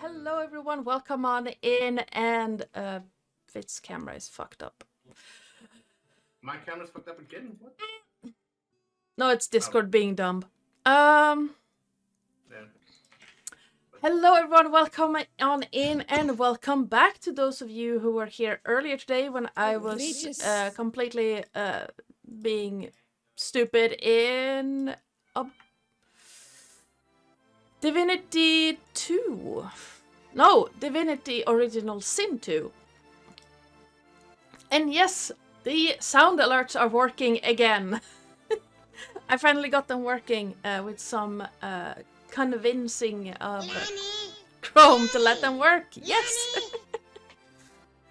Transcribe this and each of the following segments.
Hello everyone, welcome on in, and Fit's camera is fucked up. My camera's fucked up again? What? No, it's Discord being dumb. Yeah. Hello everyone, welcome on in, and welcome back to those of you who were here earlier today when I was completely being stupid in Divinity 2. No, Divinity Original Sin 2. And yes, the sound alerts are working again. I finally got them working with some convincing of Chrome to let them work. Yes!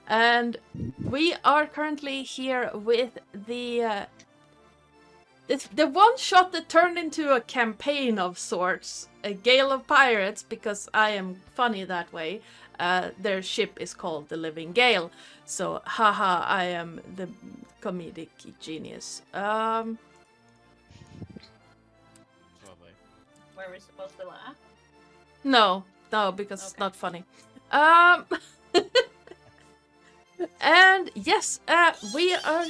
And we are currently here with the one shot that turned into a campaign of sorts, a Gale of Pirates, because I am funny that way. Their ship is called the Living Gale, so haha, I am the comedic genius. Were we supposed to laugh? No, because it's not funny. And yes, we are.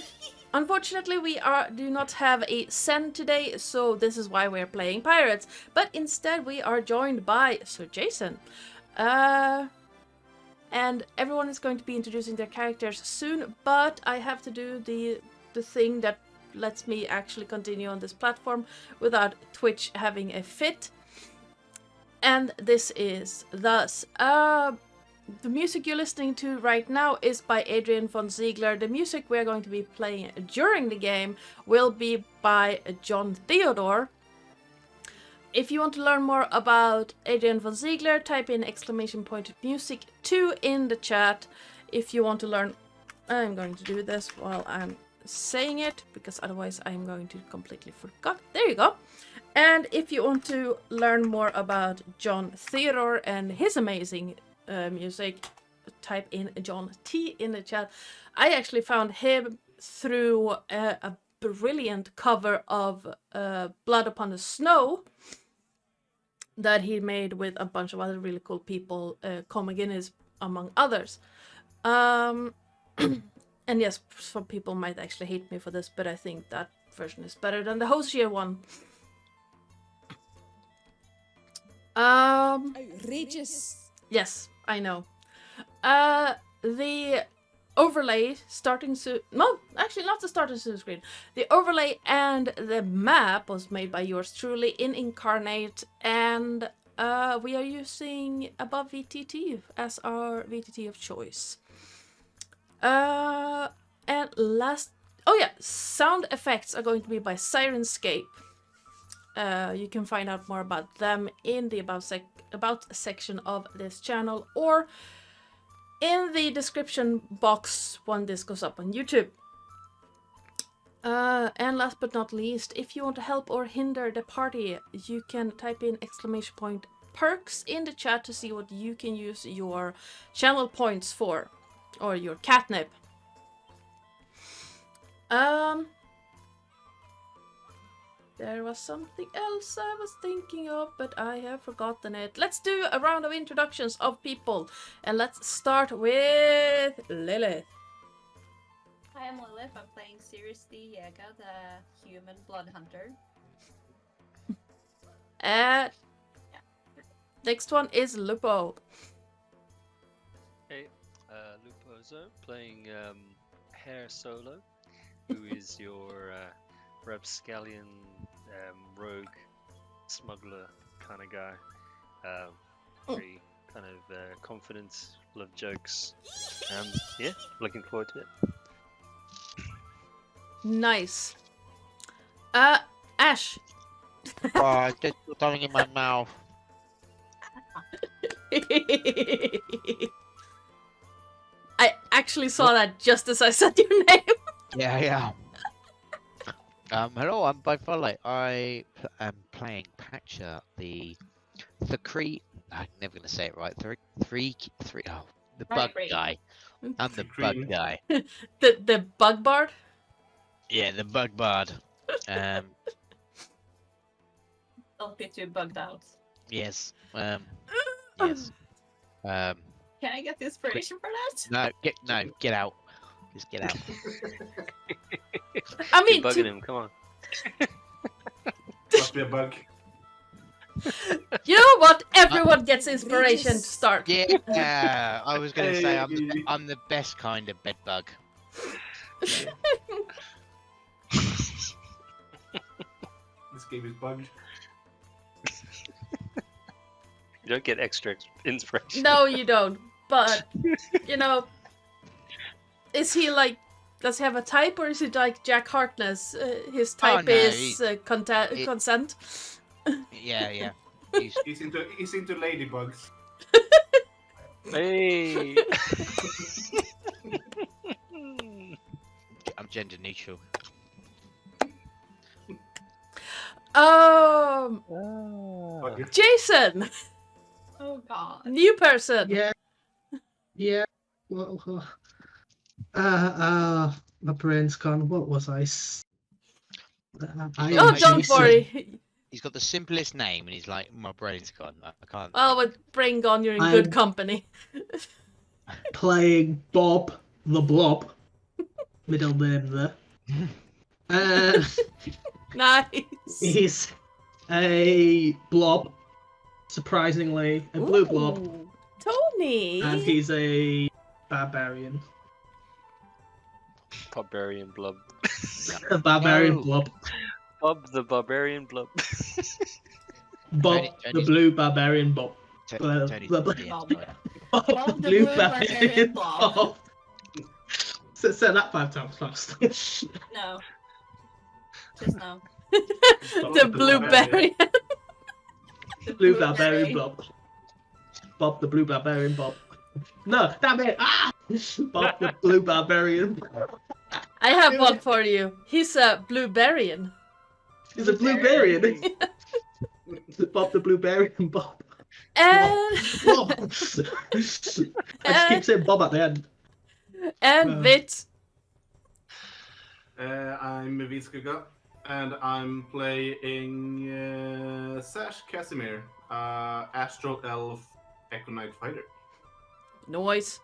Unfortunately, we do not have a send today, so this is why we're playing pirates. But instead, we are joined by Sir Jason. And everyone is going to be introducing their characters soon, but I have to do the thing that lets me actually continue on this platform without Twitch having a fit. And this is thus. The music you're listening to right now is by Adrian von Ziegler. The music we're going to be playing during the game will be by John Theodore. If you want to learn more about Adrian von Ziegler, type in !music 2 in the chat. If you want to learn, I'm going to do this while I'm saying it, because otherwise I'm going to completely forget. There you go. And if you want to learn more about John Theodore and his amazing music, type in John T in the chat. I actually found him through a brilliant cover of Blood Upon the Snow that he made with a bunch of other really cool people, Com McGinnis among others. And yes, some people might actually hate me for this, but I think that version is better than the Hosier one. Outrageous. Yes, I know. The overlay starting soon. No, actually not the starting soon screen. The overlay and the map was made by yours truly in Incarnate, and we are using Above VTT as our VTT of choice. And last, sound effects are going to be by Sirenscape. You can find out more about them in the about section of this channel, or in the description box when this goes up on YouTube. And last but not least, if you want to help or hinder the party, you can type in !perks in the chat to see what you can use your channel points for, or your catnip. There was something else I was thinking of, but I have forgotten it. Let's do a round of introductions of people. And let's start with Lillith. Hi, I'm Lillith. I'm playing Sirius the Jäger, the human blood hunter. Next one is Lupo. Hey, LupoZo, playing Hair Solo, who is your rapscallion rogue smuggler kind of guy. Very kind of confident, love jokes, and yeah, looking forward to it. Nice. Ash. Oh, I just put something in my mouth. I actually saw that just as I said your name. Yeah. Hello, I'm by Foley. I am playing Patcher, the Cree. I'm never gonna say it right. Three. Oh, the bug guy. I'm the bug guy. the bug bard. Yeah, the bug bard. Don't be too bugged out. Yes. Yes. Can I get the inspiration for that? Get out. Just get out. I mean, Keep bugging him. Come on. Must be a bug. you know what? Everyone gets inspiration to start. Yeah, I was gonna say Hey. I'm the best kind of bed bug. This game is bugged. You don't get extra inspiration. No, you don't. But you know, is he like? Does he have a type, or is he like Jack Harkness? His type no, is consent. Yeah. He's into ladybugs. Hey. I'm gender neutral. Bugger. Jason, Oh god. new person. Yeah. Well, my brain's gone. What was I? Oh, don't worry. He's got the simplest name, and he's like, my brain's gone. I can't. Oh, with brain gone, you're in I'm- good company. Playing Bob the Blob. Middle name there. Nice. He's a blob. Surprisingly, a blue blob. Ooh, Tony. And he's a barbarian. Barbarian Blub. A barbarian No. blob. Bob the Barbarian Blub. Bob Tony- the blue barbarian Bob. Well, Tony's well, brilliant, Bob. sorry. Bob Bob the the blue blue barbarian barbarian Bob. Bob. Say that 5 times fast. No. Just no. The blueberry. The Blue barbarian Bob. Bob the blue barbarian Bob. No, damn it! Ah! Bob the blue barbarian. I have one for you. He's a bluebarian. He's a bluebarian. Bob the bluebarian Bob. And Bob. I just keep saying Bob at the end. Vit. I'm Viskugga, and I'm playing Sash Casimir, Astral Elf Echo Knight Fighter. Noise.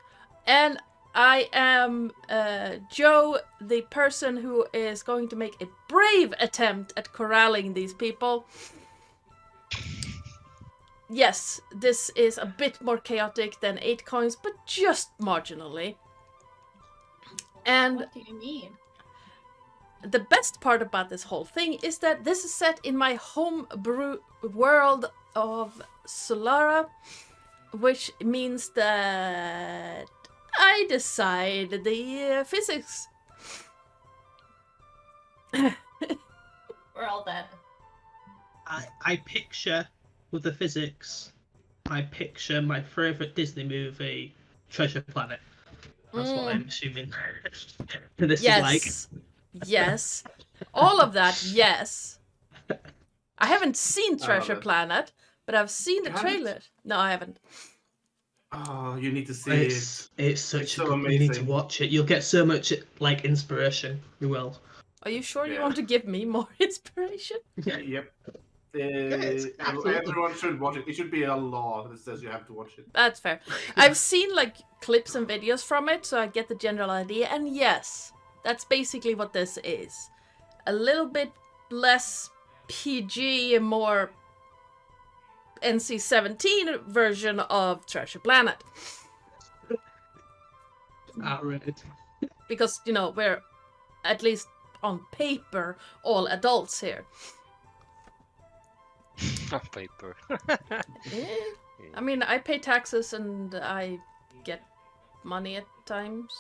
And I am Joe, the person who is going to make a brave attempt at corralling these people. Yes, this is a bit more chaotic than 8 coins, but just marginally. And What do you mean? the best part about this whole thing is that this is set in my homebrew world of Solara, which means that I decide the physics. We're all dead. I picture, with the physics, I picture my favourite Disney movie, Treasure Planet. That's what I'm assuming. This is like. Yes. All of that, yes. I haven't seen Treasure that. Planet, but I've seen the You haven't? trailer. No, I haven't. Oh, you need to see It's such It's a so good. You need to amazing. watch it. You'll get so much like inspiration. You will. Are you sure you Yeah. want to give me more inspiration? it. Yep. it's absolutely- Everyone should watch it. It should be a law that says you have to watch it. That's fair. I've seen like clips and videos from it, so I get the general idea. And yes, that's basically what this is. A little bit less PG and more NC-17 version of Treasure Planet. R-rated. Because, you know, we're at least on paper all adults here. On paper. I mean, I pay taxes and I get money at times.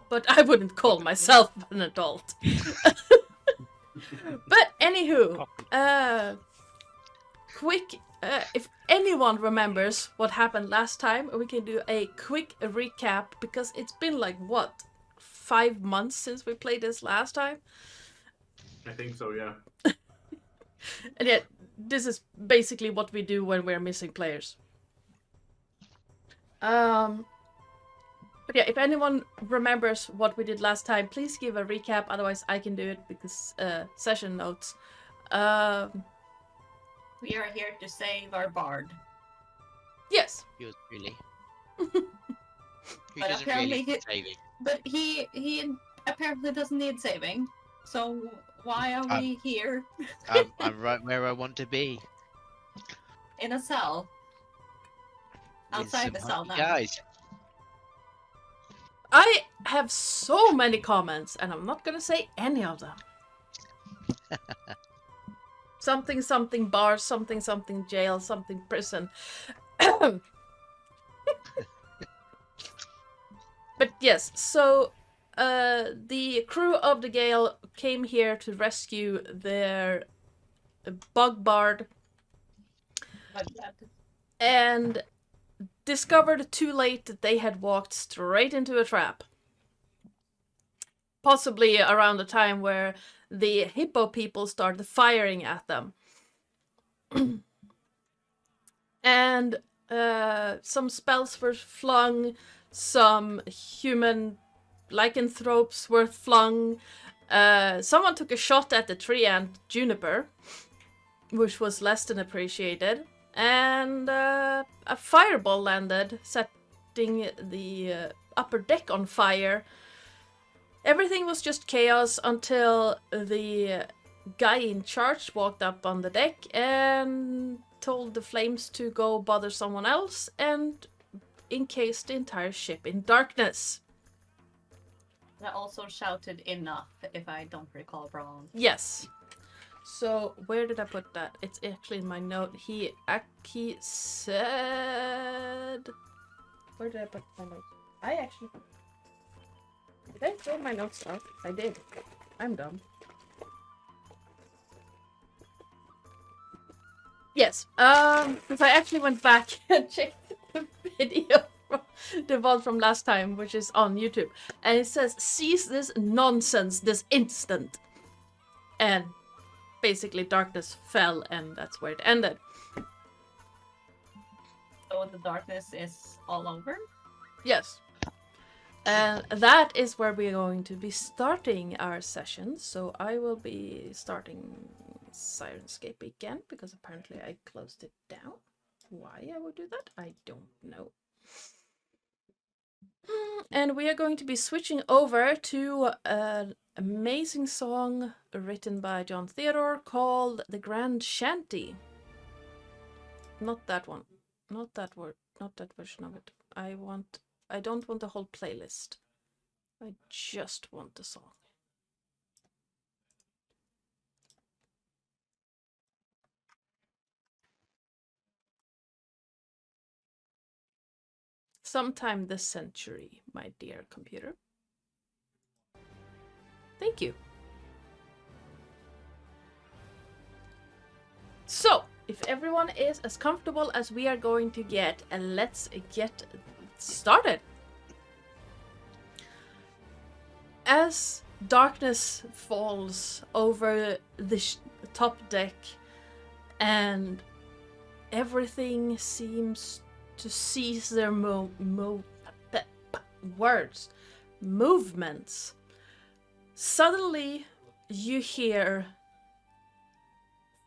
But I wouldn't call myself an adult. But anywho, quick, if anyone remembers what happened last time, we can do a quick recap because it's been like, what, 5 months since we played this last time? I think so, yeah. And yet, this is basically what we do when we're missing players. But yeah, if anyone remembers what we did last time, please give a recap. Otherwise, I can do it because session notes. We are here to save our bard. Yes. Yours really. But Who doesn't apparently really need saving? But he apparently doesn't need saving. So why are we here I'm right where I want to be. in a cell? With Outside some the cell happy now. guys. I have so many comments, and I'm not gonna say any of them. Something something bar, something something jail, something prison. But yes, so the crew of the Gale came here to rescue their bug bard and discovered too late that they had walked straight into a trap. Possibly around the time where the hippo people started firing at them. And some spells were flung, some human lycanthropes were flung. Someone took a shot at the tree ant Juniper, which was less than appreciated. And a fireball landed, setting the upper deck on fire. Everything was just chaos until the guy in charge walked up on the deck and told the flames to go bother someone else and encased the entire ship in darkness. I also shouted enough, if I don't recall wrong. Yes. So where did I put that? It's actually in my note. He said... Where did I put my notes? I actually... Did I throw my notes out? I did. I'm dumb. Yes. Because I actually went back and checked the video from the vault from last time, which is on YouTube. And it says, "Cease this nonsense this instant." And basically darkness fell, and that's where it ended. So the darkness is all over? Yes. And that is where we're going to be starting our session. So I will be starting Sirenscape again, because apparently I closed it down. Why I would do that, I don't know. And we are going to be switching over to an amazing song written by John Theodore called The Grand Shanty. Not that one. Not that word. Not that version of it. I don't want the whole playlist. I just want the song. Sometime this century, my dear computer. Thank you. So, if everyone is as comfortable as we are going to get, let's get started. As darkness falls over the top deck and everything seems to cease their movements, suddenly you hear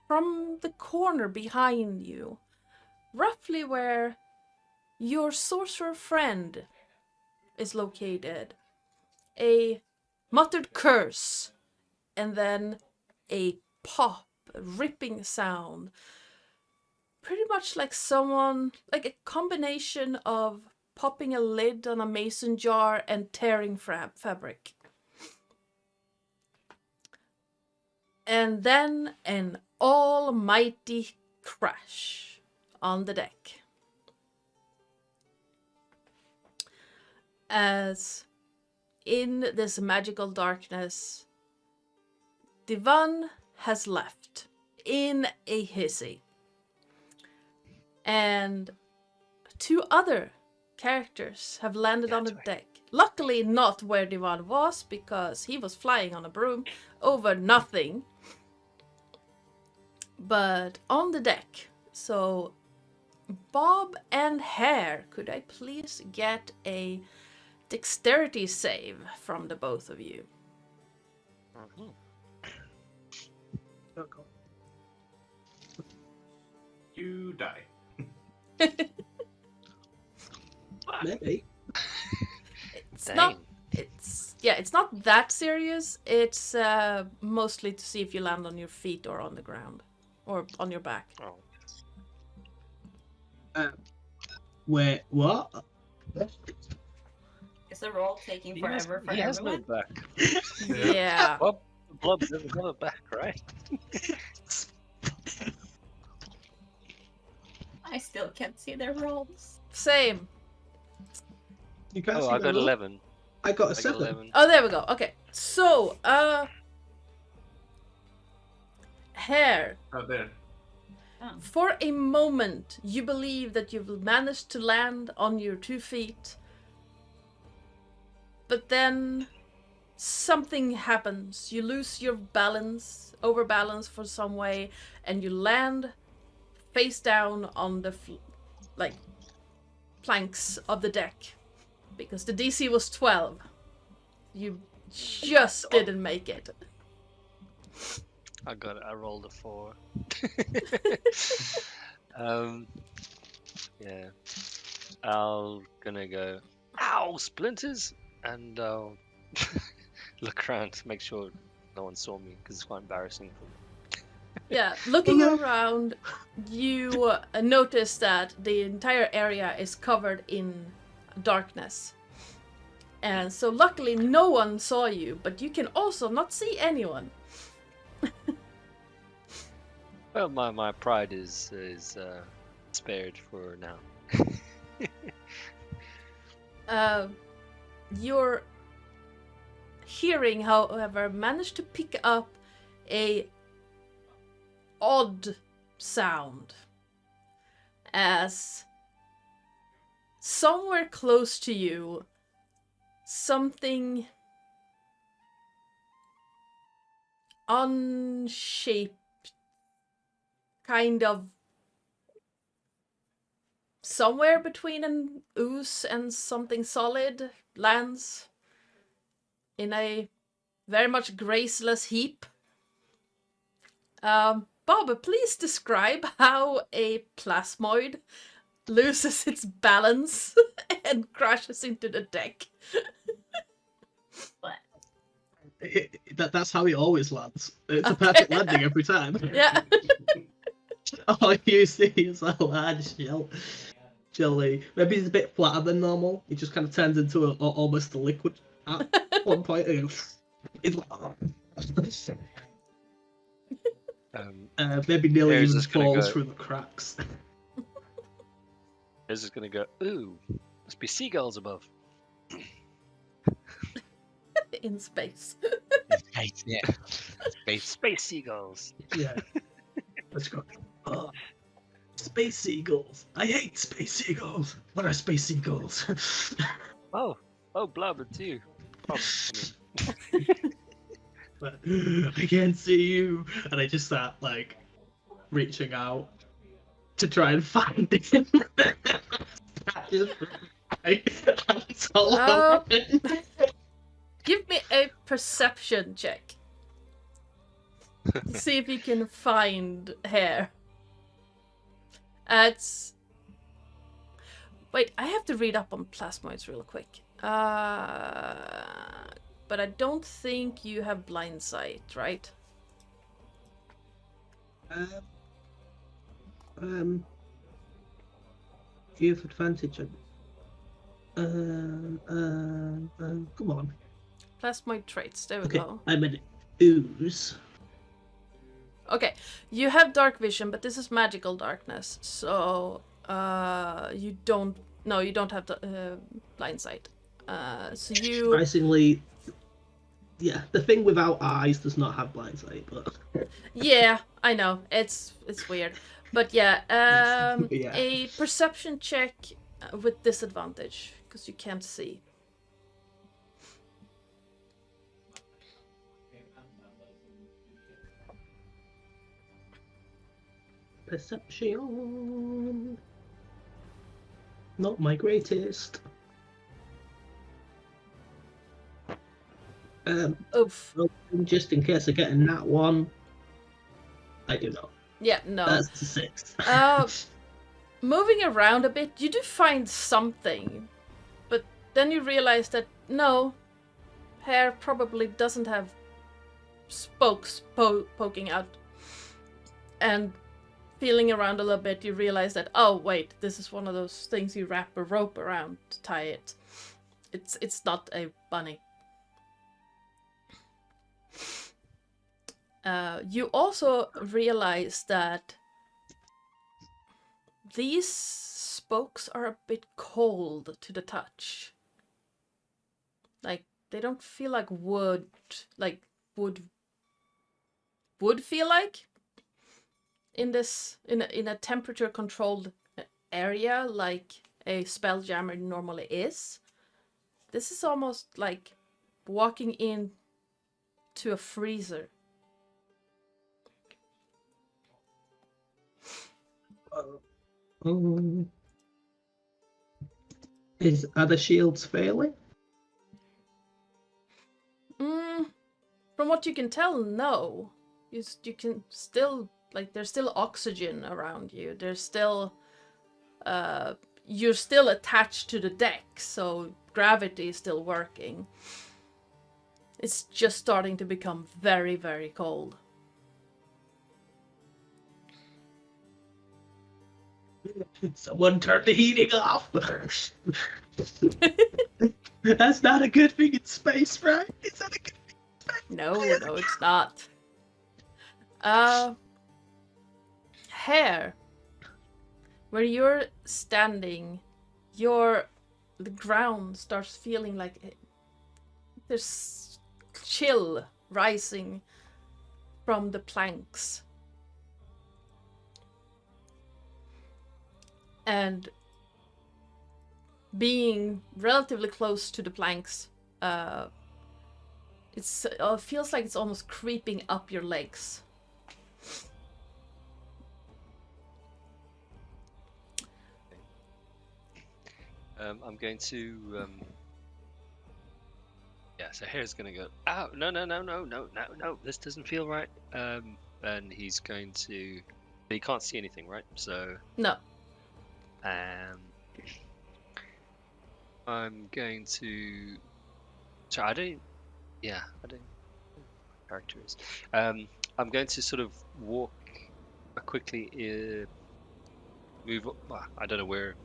from the corner behind you, roughly where your sorcerer friend is located, a muttered curse, and then a pop, a ripping sound. Pretty much like someone, like a combination of popping a lid on a mason jar and tearing fabric. And then an almighty crash on the deck. As in this magical darkness, Divan has left in a hissy. And two other characters have landed on the deck. Luckily not where Divan was, because he was flying on a broom over nothing. But on the deck. So, Bob and Hare, could I please get a dexterity save from the both of you? You die. Maybe. It's Dang. not. It's not that serious. It's mostly to see if you land on your feet or on the ground, or on your back. Oh. Wait, what? Is the roll taking forever for he has no everyone? back. Yeah. Well, the blob doesn't have a back, right? I still can't see their rolls. Same. You can't Oh, see I the got roll? 11. I got a I got 7. 11. Oh, there we go. Okay. So, Hair. Oh, there. Oh. For a moment, you believe that you've managed to land on your 2 feet. But then something happens. You lose your balance, overbalance for some way, and you land face down on the planks of the deck. Because the DC was 12. You just didn't make it. I rolled a 4. Yeah. I'll gonna go, ow, splinters! And I'll look around to make sure no one saw me, because it's quite embarrassing for me. Yeah, looking around, you notice that the entire area is covered in darkness. And so luckily no one saw you, but you can also not see anyone. Well, my pride is spared for now. Your hearing, however, managed to pick up a odd sound as somewhere close to you something unshaped, kind of somewhere between an ooze and something solid, lands in a very much graceless heap. Bob, please describe how a plasmoid loses its balance and crashes into the deck. What? That's how he always lands. It's a perfect landing every time. Yeah. All you see is a large jelly. Maybe he's a bit flatter than normal. He just kind of turns into almost a liquid at one point. And he's like, maybe nearly Hair's even just gonna falls go- through the cracks. This is gonna go, ooh, must be seagulls above. In space. Yeah. Space seagulls. Yeah. Let's go. Oh, space seagulls. I hate space seagulls. What are space seagulls? Oh, blubber too. Oh, But, I can't see you. And I just start, like, reaching out to try and find him. Give me a perception check. See if you can find hair. It's... Wait, I have to read up on plasmoids real quick. But I don't think you have blind sight, right? You have advantage on. Come on. Plasmoid traits, there we Okay, go. I'm an ooze. Okay, you have dark vision, but this is magical darkness, so you don't have the blind sight. So you Surprisingly, yeah, the thing without eyes does not have blind sight, but yeah, I know it's weird, but yeah, Yeah. a perception check with disadvantage because you can't see. perception. Not my greatest. Oof. Just in case I get in that one, I do not. Yeah, no. That's the 6. Moving around a bit, you do find something then you realize that no, hair probably doesn't have spokes poking out. And feeling around a little bit, you realize that, oh wait, this is one of those things you wrap a rope around to tie it. It's not a bunny. You also realize that these spokes are a bit cold to the touch. Like, they don't feel like wood would feel like in a temperature controlled area like a spelljammer normally is. This is almost like walking in to a freezer. Are the shields failing? From what you can tell, no. You can still, like, there's still oxygen around you. There's still, you're still attached to the deck, so gravity is still working. It's just starting to become very, very cold. Someone turn the heating off. That's not a good thing in space, right? Is that a good thing in space? No, it's not. Hair. Where you're standing, the ground starts feeling like there's chill rising from the planks. And being relatively close to the planks, it feels like it's almost creeping up your legs. I'm going to. Yeah, so Hair's going to go, "Ow, no, this doesn't feel right." And he's going to. He can't see anything, right? So. No. I'm going to. So I don't. Yeah, I don't. Character is. I'm going to sort of walk quickly. Move up. Well, I don't know where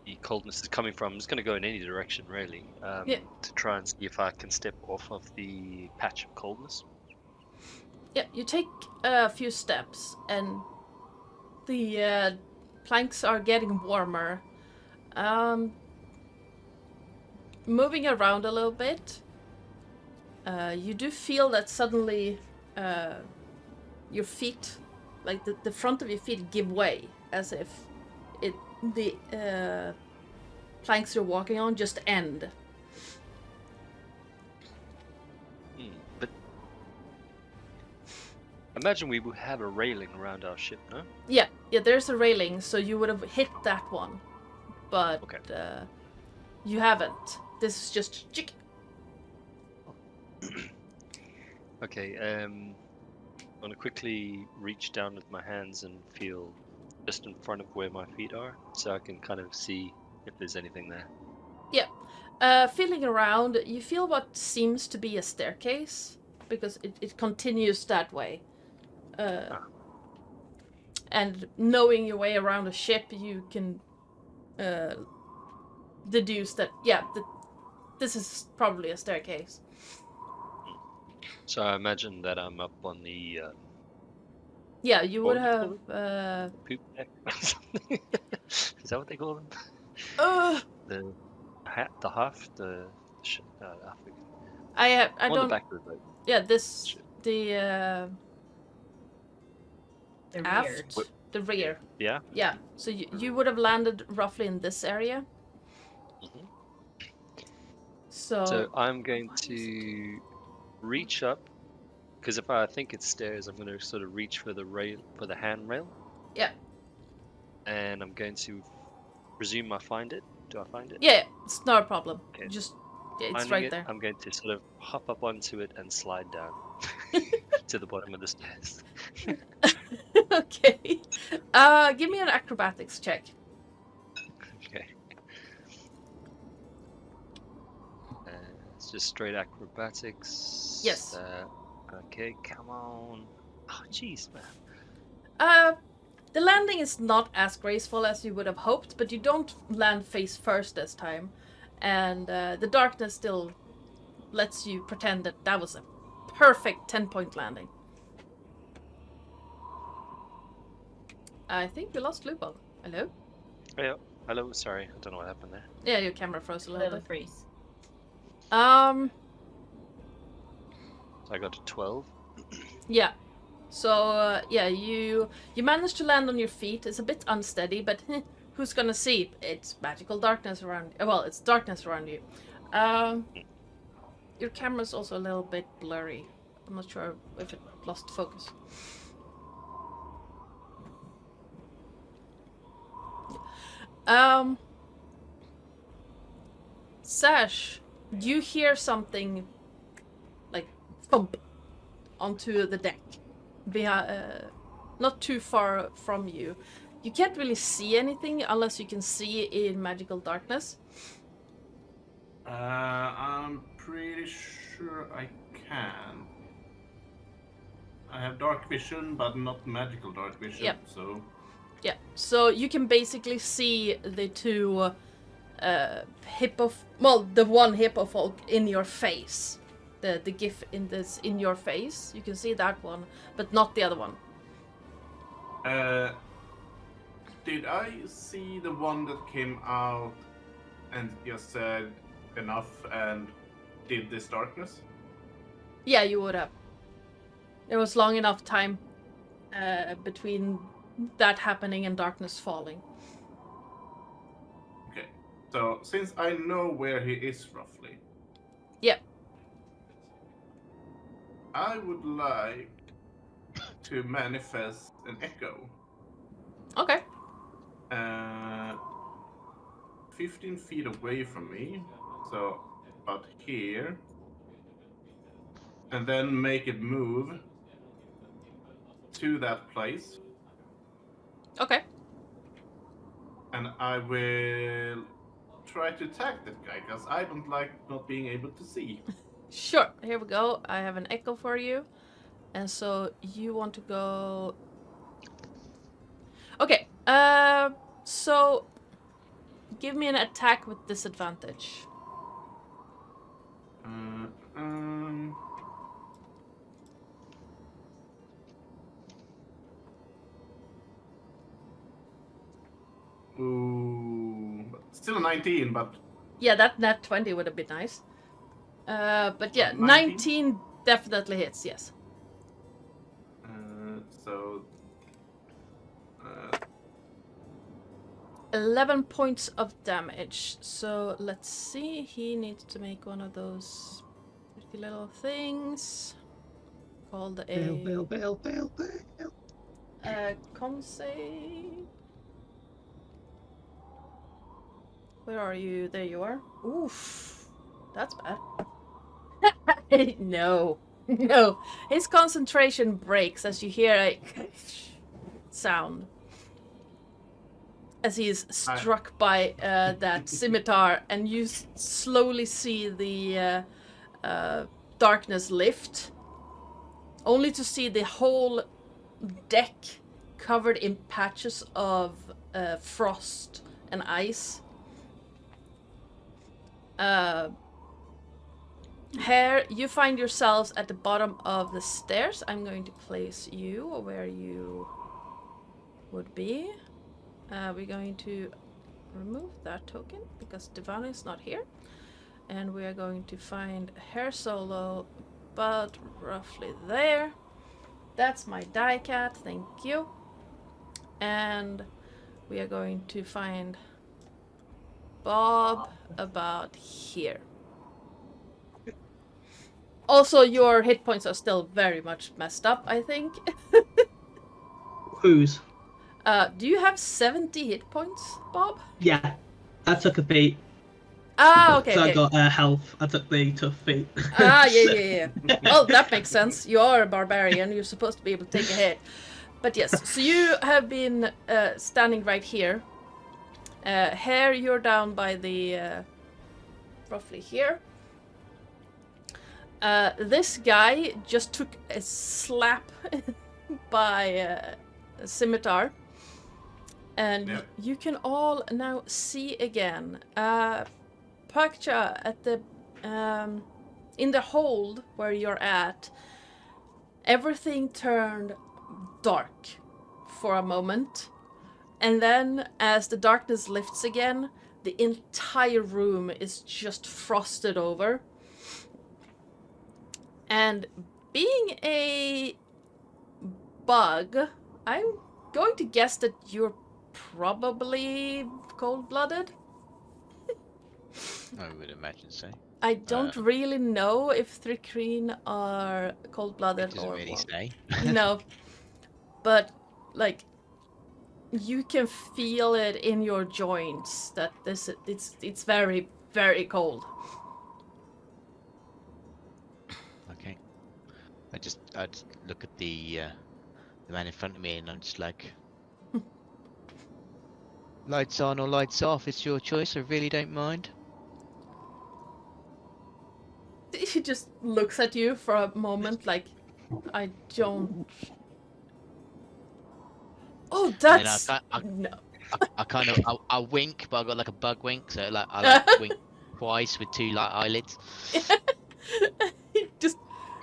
the coldness is coming from. I'm just going to go in any direction, really, to try and see if I can step off of the patch of coldness. Yeah, you take a few steps, and the planks are getting warmer. Moving around a little bit, you do feel that suddenly your feet, like the front of your feet, give way, as if the planks you're walking on just end. But imagine we would have a railing around our ship, no? Yeah, there's a railing, so you would have hit that one, but Okay. You haven't. This is just chick. Okay, I'm gonna quickly reach down with my hands and feel just in front of where my feet are, so I can kind of see if there's anything there. Yeah. Feeling around, you feel what seems to be a staircase, because it continues that way. And knowing your way around a ship, you can deduce that, this is probably a staircase. So I imagine that I'm up on the Yeah, you would What do you have poop deck or something. Is that what they call them? The half, the I on don't. the back of the boat. Yeah, this Shit. the The aft, rear. the rear. Yeah. Yeah, so you would have landed roughly in this area. Mhm. So, So I'm going to reach up, because if I think it's stairs, I'm going to sort of reach for the rail, for the handrail. Yeah. And I'm going to presume I find it. Do I find it? yeah, it's not a problem. Okay. Just it's Finding right it, there. I'm going to sort of hop up onto it and slide down to the bottom of the stairs. Okay. Give me an acrobatics check. Okay. Just straight acrobatics. Yes. Okay, come on. Oh, jeez, man. The landing is not as graceful as you would have hoped, but you don't land face first this time. And the darkness still lets you pretend that that was a perfect 10-point landing. I think we lost Lupo. Hello? Yeah. Hello, sorry. I don't know what happened there. Yeah, your camera froze a little Little bit. freeze. So I got a 12. Yeah. So, yeah, you managed to land on your feet. It's a bit unsteady, but who's gonna see? It's magical darkness around... Well, it's darkness around you. Your camera's also a little bit blurry. I'm not sure if it lost focus. Sash, you hear something like thump onto the deck. Not too far from you. You can't really see anything unless you can see in magical darkness. I'm pretty sure I can. I have dark vision, but not magical dark vision. Yep. So Yeah, so you can basically see the two the one hippo folk in your face. The gif in your face. You can see that one, but not the other one. did I see the one that came out and just said enough and did this darkness? Yeah, you would have. There was long enough time between that happening and darkness falling. Okay. So since I know where he is roughly. Yep. I would like to manifest an echo. Okay. 15 feet away from me. So about here. And then make it move to that place. Okay. And I will try to attack that guy, because I don't like not being able to see. Sure. Here we go. I have an echo for you. And so you want to go... Okay. So give me an attack with disadvantage. Ooh, still a 19, but Yeah, that nat 20 would have been nice. But yeah, 19? 19 definitely hits, yes. so 11 points of damage. So let's see. He needs to make one of those pretty little things called a Bail. con save. Where are you? There you are. Oof, that's bad. No, no. His concentration breaks as you hear a sound. As he is struck by that scimitar, and you slowly see the darkness lift, only to see the whole deck covered in patches of frost and ice. Here, you find yourselves at the bottom of the stairs. I'm going to place you where you would be. We're going to remove that token because Devana is not here. And we are going to find Hair Solo about roughly there. That's my die cat, thank you. And we are going to find Bob about here. Also, your hit points are still very much messed up, I think. Whose? Do you have 70 hit points, Bob? Yeah, I took a beat. Ah, okay. So okay. I got health. I took the tough beat. Ah, yeah. Well, that makes sense. You are a barbarian. You're supposed to be able to take a hit. But yes, so you have been standing right here. Here, you're down by the... roughly here. This guy just took a slap by a scimitar. And Yep. you can all now see again. Pakcha at the in the hold where you're at, everything turned dark for a moment. And then as the darkness lifts again, the entire room is just frosted over. And being a bug, I'm going to guess that you're probably cold-blooded. I would imagine so. I don't really know if Thrikreen are It cold-blooded doesn't or really what. say. No, but like you can feel it in your joints that it's very, very cold. Okay. I just look at the man in front of me, and I'm just like, lights on or lights off. It's your choice. I really don't mind. He just looks at you for a moment like, I don't. Oh, that's no. I kind of I wink, but I got like a bug wink, so like I like wink twice with two like eyelids. Just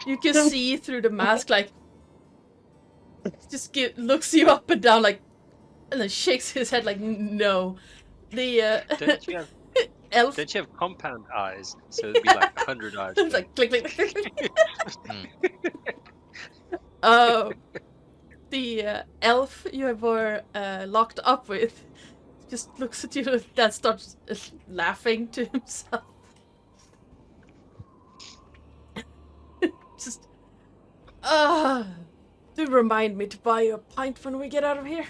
you can see through the mask, like just looks you up and down, like, and then shakes his head like no. The Don't you have elf. Don't you have compound eyes? So it'd be like 100 eyes. It's like click click click click. The elf you were locked up with just looks at you and then starts laughing to himself. Just, do remind me to buy you a pint when we get out of here.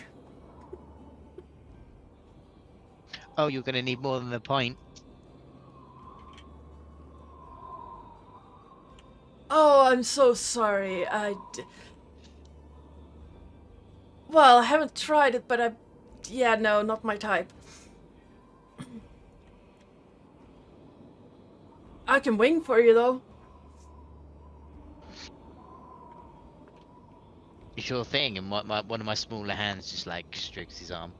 Oh, you're gonna need more than a pint. Oh, I'm so sorry. Well, I haven't tried it, but yeah, no, not my type. I can wing for you, though. It's your thing, and one of my smaller hands just like strokes his arm.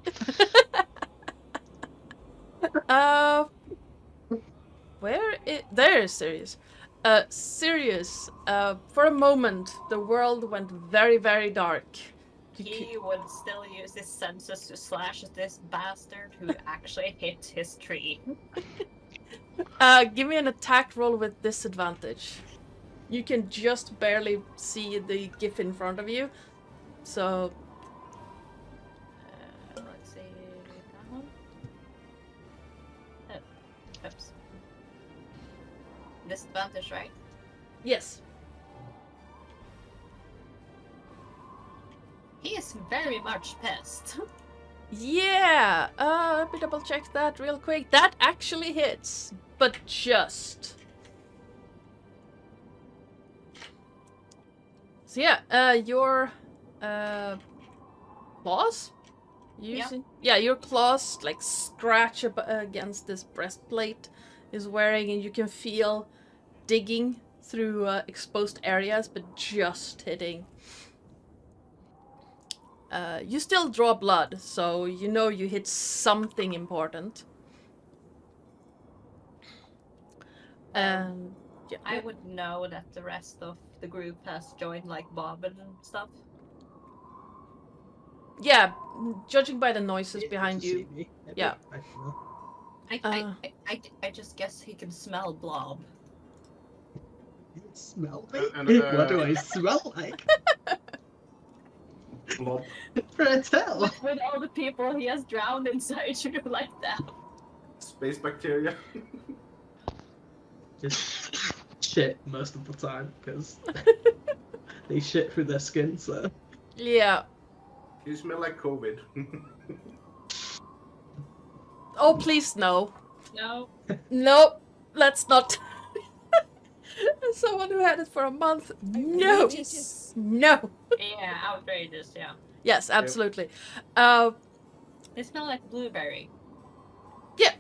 There's Sirius. Sirius, for a moment, the world went very, very dark. He would still use his senses to slash at this bastard who actually hit his tree. Give me an attack roll with disadvantage. You can just barely see the gif in front of you, so... Let's see, that one? Oh, oops. Disadvantage, right? Yes. He is very much pissed. Yeah! Let me double check that real quick. That actually hits, but just. So yeah, your claws? Yeah, your claws like scratch up against this breastplate is wearing, and you can feel digging through exposed areas, but just hitting. You still draw blood, so you know you hit something important. And yeah, I would know that the rest of the group has joined, like Bob and stuff. yeah, judging by the noises behind you. Yeah. I just guess he can smell Blob. Smell And, What do I smell like? Blob. Tell. With all the people he has drowned inside you like that. Space bacteria. Just shit most of the time because they shit through their skin. So Yeah. You smell like COVID. Oh, please, no. No. Nope. Let's not. As someone who had it for a month. No. No. Yeah, outrageous, yeah. Yes, absolutely. They smell like blueberry. Yeah.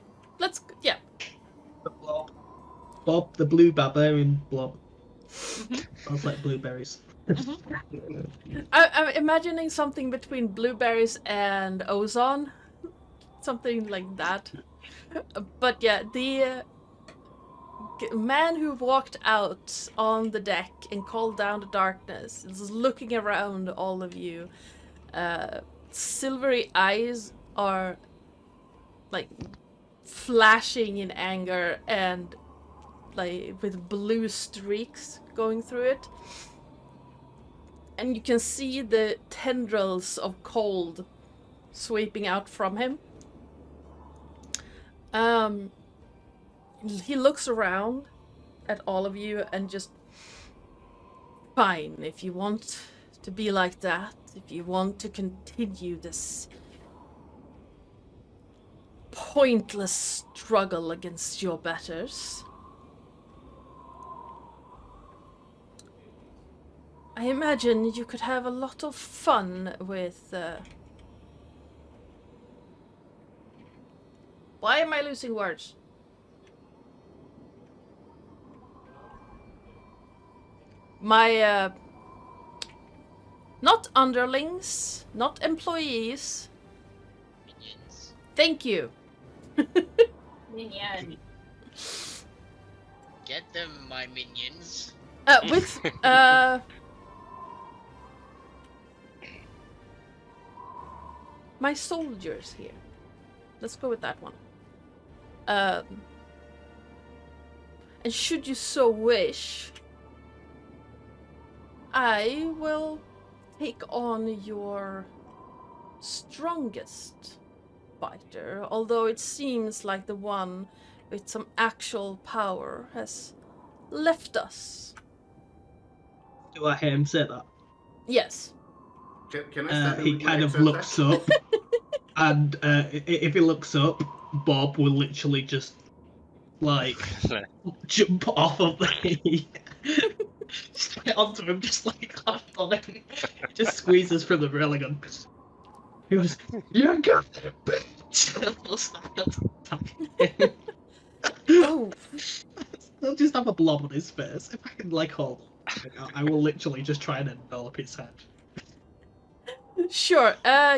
Bob, the blue barbarian blob. Smells like blueberries. I'm imagining something between blueberries and ozone. Something like that. But yeah, the man who walked out on the deck and called down the darkness is looking around all of you. Silvery eyes are like flashing in anger and like with blue streaks going through it. And you can see the tendrils of cold sweeping out from him. He looks around at all of you and just... Fine, if you want to be like that, if you want to continue this pointless struggle against your betters, I imagine you could have a lot of fun with... Why am I losing words? My, not underlings, not employees. Minions. Thank you. Minion. Get them, my minions. With, my soldiers here. Let's go with that one. And should you so wish, I will take on your strongest fighter, although it seems like the one with some actual power has left us. Do I hear him say that? Yes. Can I He kind of looks up, and if he looks up, Bob will literally just like jump off of the straight onto him, just like clap on him. Just squeezes from the railing and he goes, "You got it, bitch!" Oh. He'll just have a blob on his face. If I can like hold him, I will literally just try and envelop his head. Sure.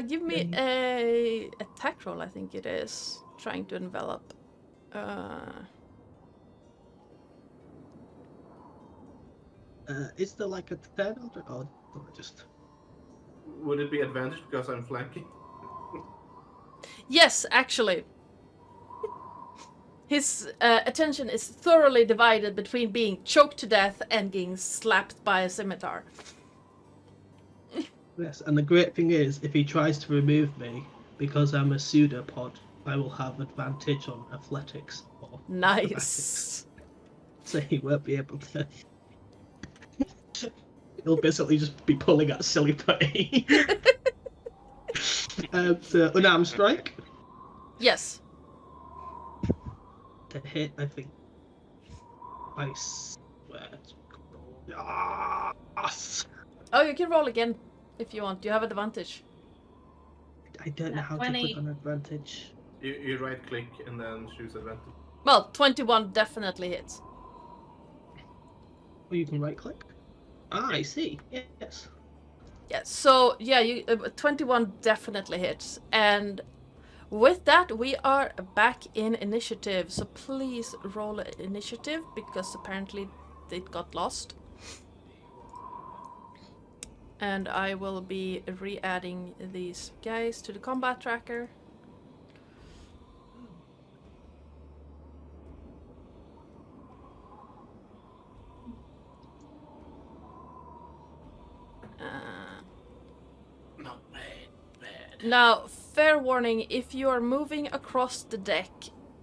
Give me a attack roll, I think it is. Trying to envelop. Is there like a 10 or just... Would it be advantage because I'm flanking? Yes, actually. His attention is thoroughly divided between being choked to death and being slapped by a scimitar. Yes, and the great thing is, if he tries to remove me, because I'm a pseudopod, I will have advantage on athletics. Or Nice. acrobatics. So he won't be able to... He'll basically just be pulling at silly putty. So, unarmed strike. Yes. To hit, I think. I swear. Yes! Oh, you can roll again if you want. You have advantage. I don't know how to 20. put on advantage. You right click and then choose advantage. Well, 21 definitely hits. Or you can right click. Ah, I see. Yes. Yes. So yeah, you 21 definitely hits, and with that we are back in initiative. So please roll initiative because apparently it got lost. And I will be re-adding these guys to the combat tracker. Not bad. Now, fair warning, if you are moving across the deck,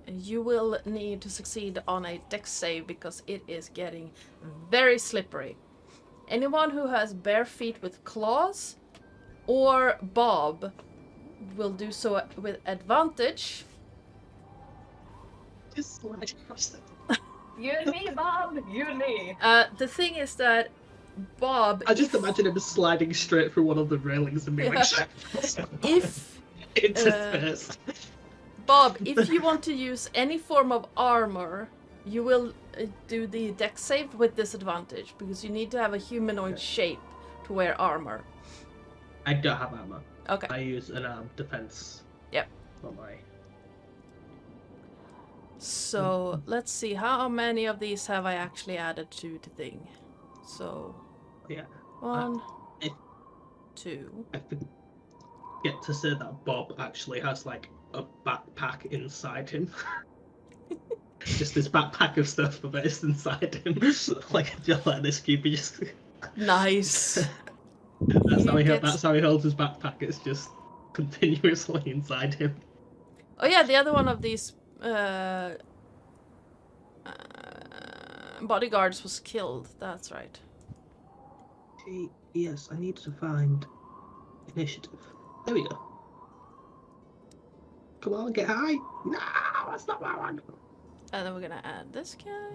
you will need to succeed on a dex save because it is getting very slippery. Anyone who has bare feet with claws or Bob will do so with advantage. Just slide across them. You and me, Bob. You and me. The thing is that Bob, I just imagine him sliding straight through one of the railings and being like, if into space. Bob, if you want to use any form of armor, you will do the dex save with disadvantage because you need to have a humanoid shape to wear armor. I don't have armor. Okay. I use an armed defense. Yep. For my... So let's see, how many of these have I actually added to the thing? So Yeah. 1, if- 2. I forget to say that Bob actually has like a backpack inside him. Just this backpack of stuff, but it's inside him. Like a gelatinous cube. He just... Nice. that's He how he holds his backpack. It's just continuously inside him. Oh yeah, the other one of these bodyguards was killed. That's right. Yes, I need to find initiative. There we go. Come on, get high. No, that's not what I want. And then we're gonna add this guy.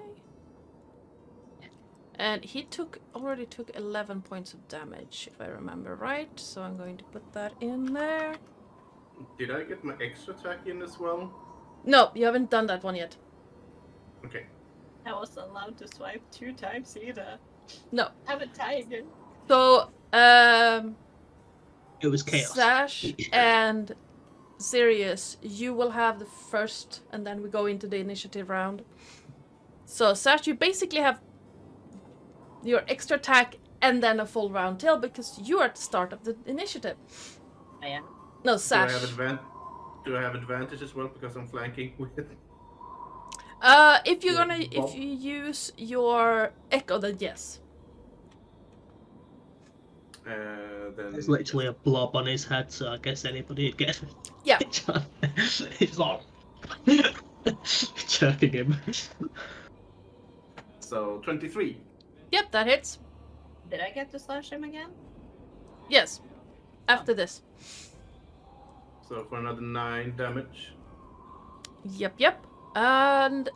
And he already took 11 points of damage, if I remember right. So I'm going to put that in there. Did I get my extra attack in as well? No, you haven't done that one yet. Okay. I was allowed to swipe 2 times either. No. I'm a tiger. So, It was chaos. Sash and Sirius, you will have the first, and then we go into the initiative round. So, Sash, you basically have your extra attack and then a full round tail because you are at the start of the initiative. I am. No, Sash. Do I have advantage as well because I'm flanking with? If you use your echo, then yes. Then There's literally a blob on his head, so I guess anybody would get. Yeah. He's like chirping him. So 23. Yep, that hits. Did I get to slash him again? Yes. After this. So for another 9 damage. Yep. And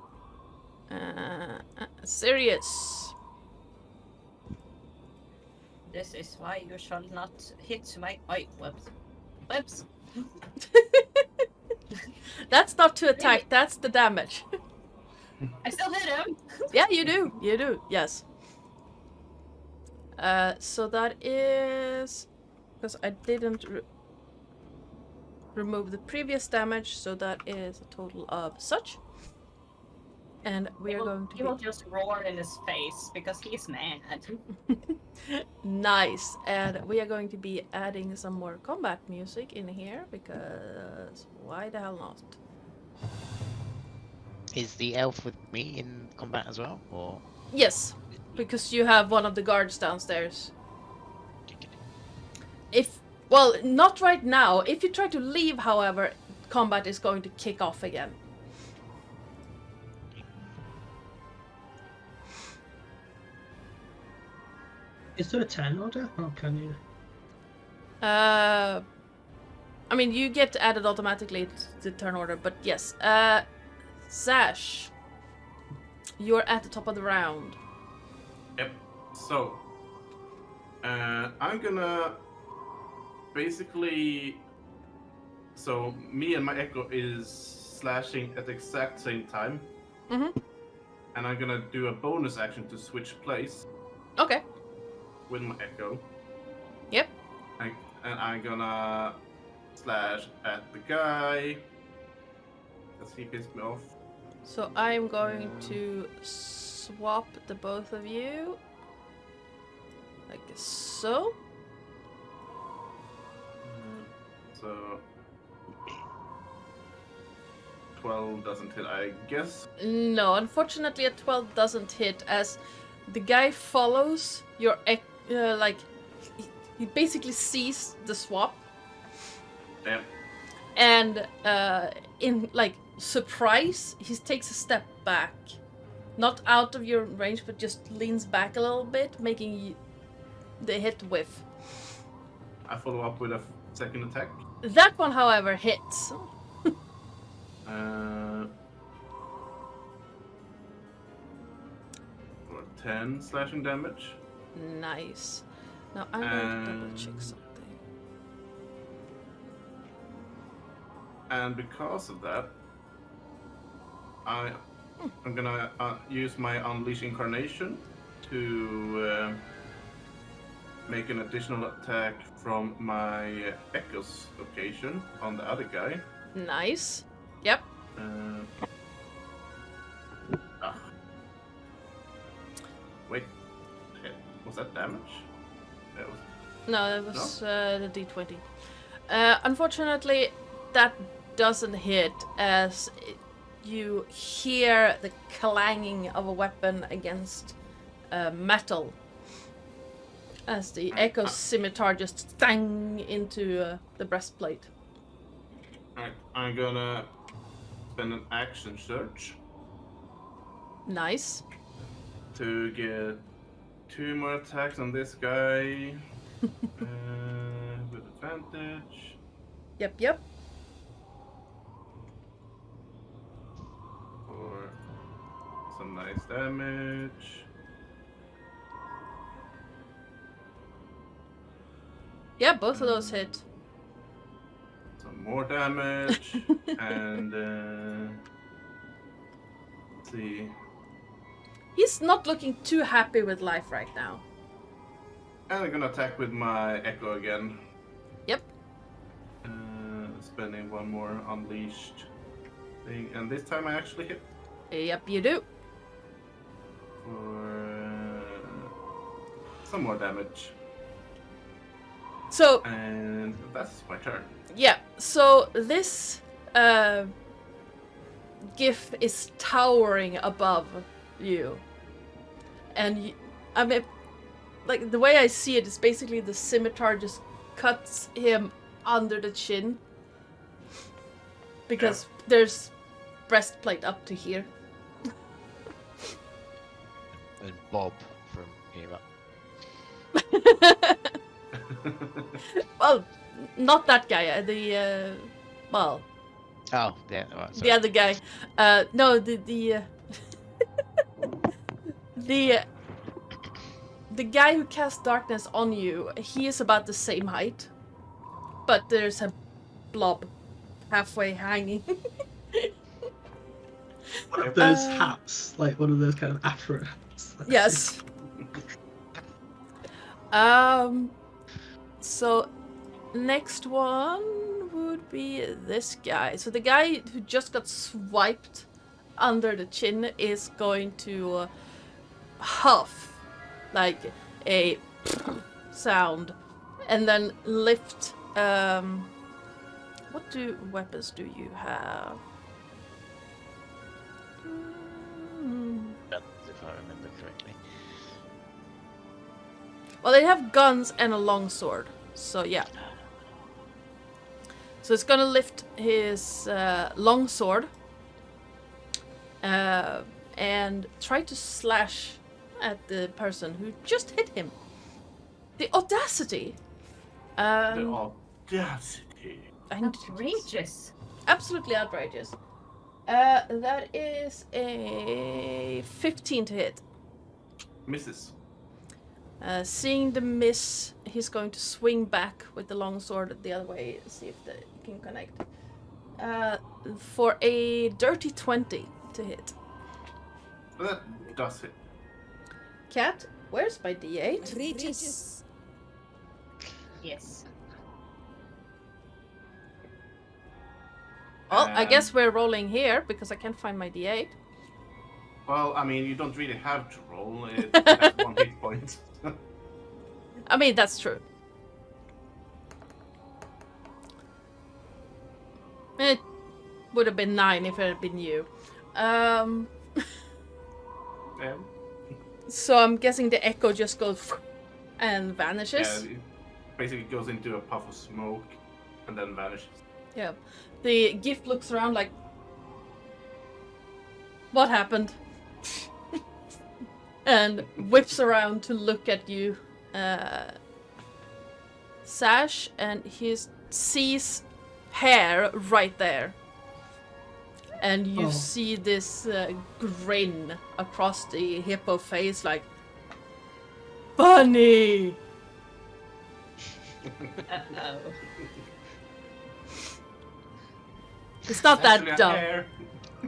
Sirius. This is why you shall not hit my webs. That's not to attack, that's the damage. I still hit him. Yeah, you do, yes. So that is... Because I didn't remove the previous damage, so that is a total of such. And we are going to He will just roar in his face because he's mad. Nice. And we are going to be adding some more combat music in here because why the hell not? Is the elf with me in combat as well, or? Yes, because you have one of the guards downstairs. Well, not right now. If you try to leave, however, combat is going to kick off again. Is there a turn order? Or can you? I mean, you get added automatically to the turn order, but yes. Sash, you're at the top of the round. Yep. So I'm gonna basically. So me and my echo is slashing at the exact same time. Mhm. And I'm gonna do a bonus action to switch place Okay. with my echo. Yep. And I'm gonna slash at the guy. Because he pissed me off. So I'm going to swap the both of you. Like so. So 12 doesn't hit, I guess. No, unfortunately a 12 doesn't hit as the guy follows your like he basically sees the swap. Damn. And in like surprise, he takes a step back. Not out of your range, but just leans back a little bit, making the hit whiff. I follow up with a second attack. That one, however, hits. For 10 slashing damage. Nice. Now I'm going to double check something. And because of that, I I'm gonna use my Unleash Incarnation to make an additional attack from my Echo's location on the other guy. Nice. Yep. Wait, was that damage? That was... No, it was the D20. Unfortunately, that doesn't hit as you hear the clanging of a weapon against metal as the Echo Scimitar just stang into the breastplate. Alright, I'm gonna spend an action search Nice. to get 2 more attacks on this guy with advantage. Yep. For some nice damage. Yeah, both of those hit. Some more damage. And let's see. He's not looking too happy with life right now. And I'm gonna attack with my Echo again. Yep. Spending 1 more unleashed thing. And this time I actually hit Yep, you do. for some more damage. So, And that's my turn. yeah, so this GIF is towering above you. And I mean, like, the way I see it is basically the scimitar just cuts him under the chin. Because there's breastplate up to here. And Bob from here up. Well, not that guy. Well, Oh, yeah, right, the other guy. No, the guy who casts darkness on you. He is about the same height, but there's a blob halfway hanging. One of those hats, like one of those kind of afro hats. Yes. So next one would be this guy. So the guy who just got swiped under the chin is going to huff like a sound and then lift. What weapons do you have? If I remember correctly. Well, they have guns and a longsword, so yeah. So it's gonna lift his longsword and try to slash at the person who just hit him. The audacity! The audacity. Outrageous. Absolutely outrageous. That is a 15 to hit. Misses. Seeing the miss, he's going to swing back with the longsword the other way, see if they can connect. For a dirty 20 to hit. That does it. Cat, where's my D8? Outrageous. Yes. Well, I guess we're rolling here because I can't find my D8. Well, I mean, you don't really have to roll. It has 1 hit point. I mean, that's true. It would have been 9 if it had been you. Yeah. So I'm guessing the echo just goes and vanishes. Yeah, it basically goes into a puff of smoke and then vanishes. Yeah. The gift looks around like, what happened? And whips around to look at you, Sash, and he sees hair right there. And you see this grin across the hippo face like, Bunny! Uh-oh. It's not Actually, that a dumb. hair.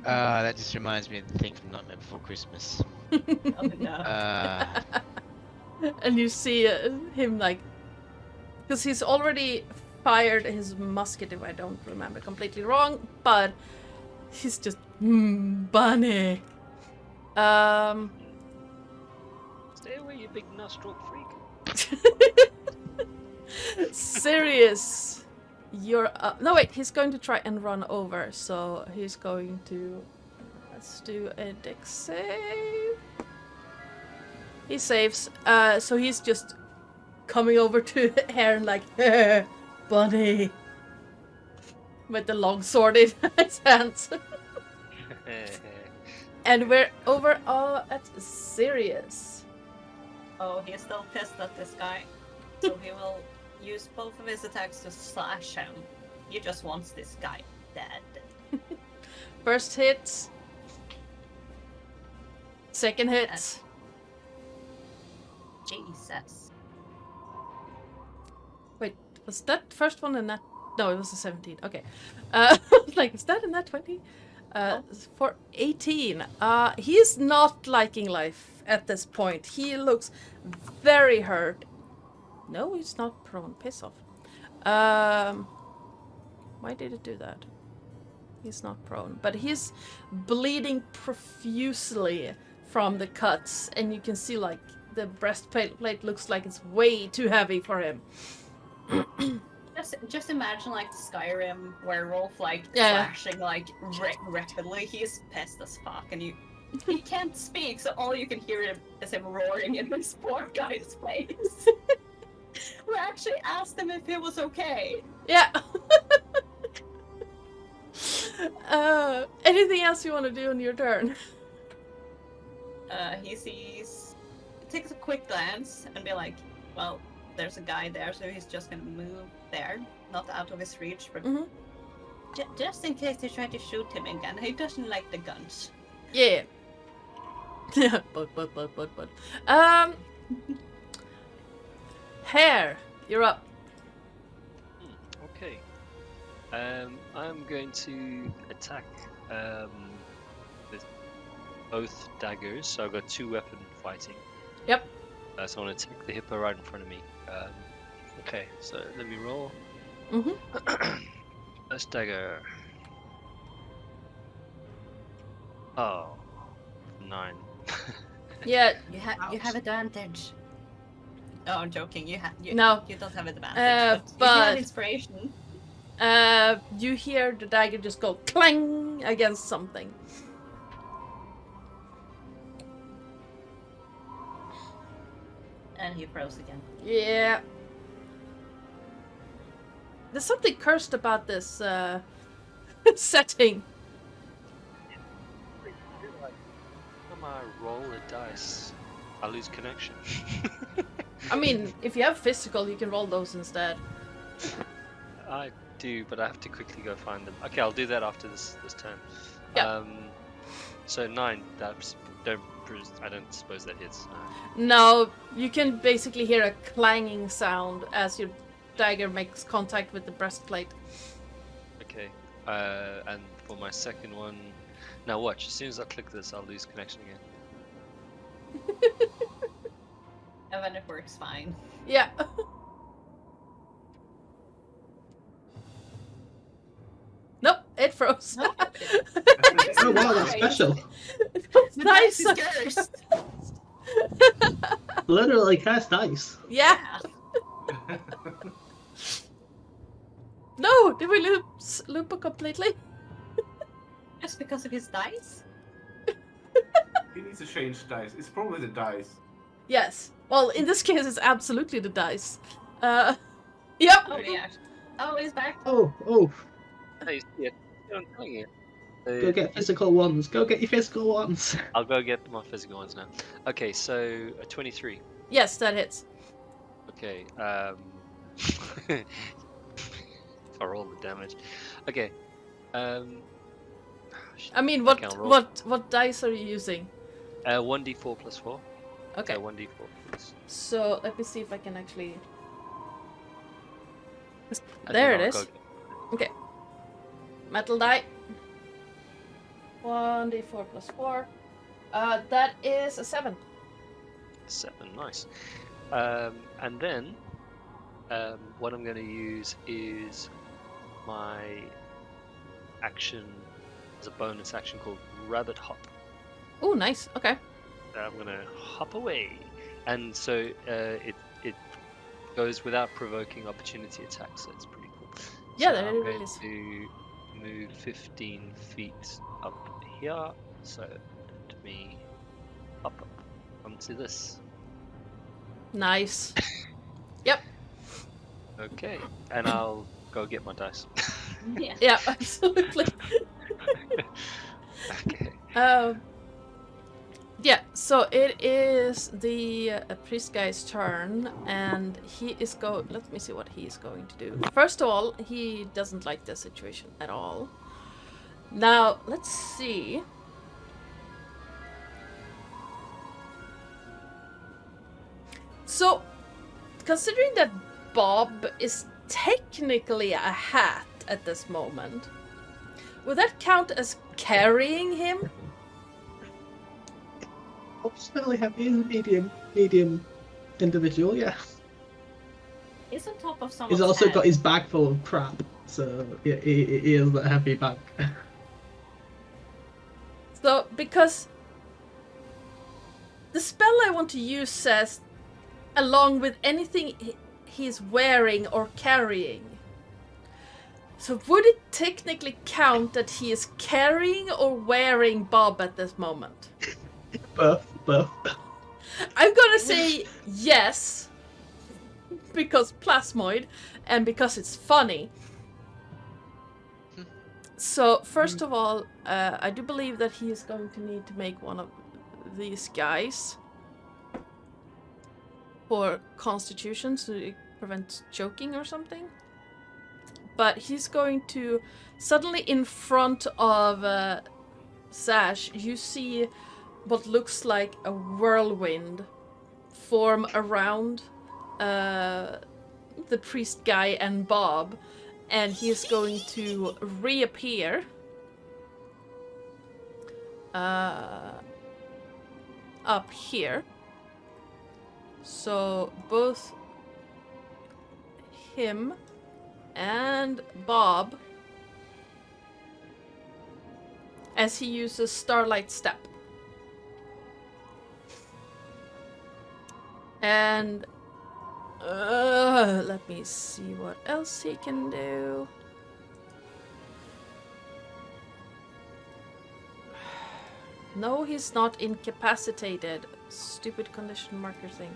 That just reminds me of the thing from Nightmare Before Christmas. Oh no. And you see him like, because he's already fired his musket, if I don't remember completely wrong, but he's just bunny. Stay away, you big nostril freak. Sirius, you're up. No wait, he's going to try and run over, so he's going to, let's do a dex save. He saves, so he's just coming over to Aaron like, bunny, with the long sword in his hands. And we're over at Sirius. Oh, he's still pissed at this guy. So he will use both of his attacks to slash him. He just wants this guy dead. First hit. Second hit. Jesus. Wait, was that first one in that? No, it was a 17. Okay. Like, is that in that 20? For 18. He's not liking life at this point. He looks very hurt. No, he's not prone. Piss off. Why did it do that? He's not prone. But he's bleeding profusely from the cuts. And you can see, like, the breastplate looks like it's way too heavy for him. Just imagine like the Skyrim werewolf like Yeah. slashing like rapidly. He's pissed as fuck, and he can't speak, so all you can hear is him roaring in this poor guy's face. We actually asked him if he was okay. Yeah. Anything else you want to do on your turn? He takes a quick glance and be like, well, there's a guy there, so he's just gonna move there, not out of his reach, but just in case they try to shoot him again. He doesn't like the guns. Yeah. but. Hair, you're up. Okay. I'm going to attack with both daggers. So I've got 2 weapon fighting. Yep. So I want to attack the hippo right in front of me. Okay, so let me roll. First dagger. Oh, 9. Yeah. You have advantage. Oh, I'm joking. No. You don't have advantage. But but- you have inspiration. You hear the dagger just go clang against something. And he froze again. Yeah. There's something cursed about this setting. When I roll a dice, I lose connection. I mean, if you have physical, you can roll those instead. I do, but I have to quickly go find them. Okay, I'll do that after this turn. Yeah. So 9. I don't suppose that hits. No, you can basically hear a clanging sound as your dagger makes contact with the breastplate. Okay. And for my second one, now watch. As soon as I click this, I'll lose connection again. And then it works fine. Yeah. Nope, it froze. No. Oh wow, that's special. Nice. He's cursed. Literally cast ice. Yeah. Yeah. No, did we lose Lupo completely? Just because of his dice? He needs to change dice. It's probably the dice. Yes. Well, in this case, it's absolutely the dice. Yep. Oh yeah. Oh, he's back. Oh. Hey, you see it? I'm telling you. Go get physical ones. Go get your physical ones. I'll go get my physical ones now. Okay, so a 23. Yes, that hits. Okay. For all the damage. Okay. I mean, I can't roll. what dice are you using? 1d4 plus 4. Okay. So 1d4 plus. So let me see if I can actually. and There then it I'll is. go Okay. Metal die. 1d4 plus 4. That is a 7. 7, nice. And then what I'm going to use is my action as a bonus action called Rabbit Hop. Oh, nice. Okay. I'm going to hop away. And so it goes without provoking opportunity attacks, so it's pretty cool. Yeah, so that I'm really going is. to move 15 feet up here. So let me hop up onto this. Nice. Yep. Okay, and I'll go get my dice. Yeah. Yeah, absolutely. Okay. Yeah, so it is the priest guy's turn, and he is let me see what he is going to do. First of all, he doesn't like the situation at all. Now, let's see. So, considering that Bob is technically a hat at this moment, would that count as carrying him? Ultimately, heavy is a medium individual, yeah. He's on top of someone's He's also head. got his bag full of crap, so yeah, he is a heavy bag. So, because the spell I want to use says, along with anything he's wearing or carrying. So would it technically count that he is carrying or wearing Bob at this moment? Both. I'm gonna say yes, because plasmoid, and because it's funny. So, first of all, I do believe that he is going to need to make one of these guys for Constitution to prevent choking or something. But he's going to, suddenly in front of Sash, you see what looks like a whirlwind form around the priest guy and Bob, and he is going to reappear up here. So both him and Bob, as he uses Starlight Step. And let me see what else he can do. No, he's not incapacitated. Stupid condition marker thing.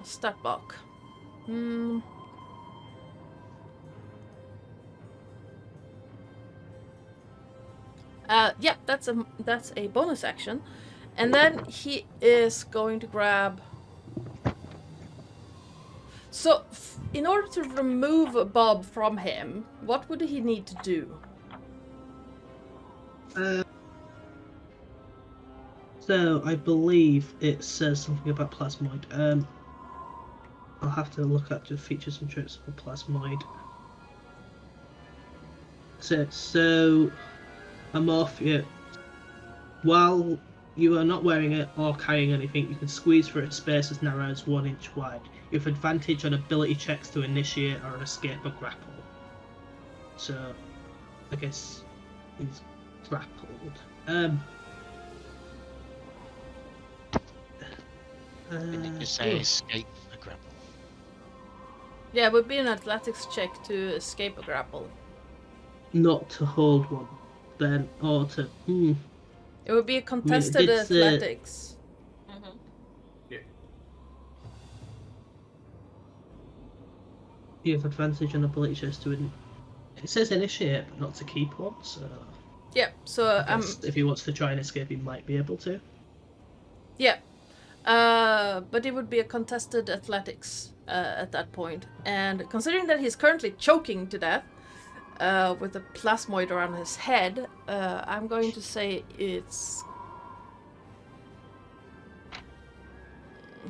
Stat block. Yeah, that's a bonus action. And then he is going to grab... So, in order to remove Bob from him, what would he need to do? So, I believe it says something about plasmoid. I'll have to look at the features and traits of plasmoid. So Amorphia, while you are not wearing it or carrying anything, you can squeeze through a space as narrow as 1 inch wide. You have advantage on ability checks to initiate or escape a grapple. So, I guess he's grappled. Didn't you just say escape a grapple? Yeah, it would be an athletics check to escape a grapple. Not to hold one, then, or to. It would be a contested athletics. Mm-hmm. Yeah. You have advantage on ability checks to. It says initiate, but not to keep one, so. Yeah, so if he wants to try and escape, he might be able to. Yeah. But it would be a contested athletics at that point. And considering that he's currently choking to death with a plasmoid around his head, I'm going to say it's...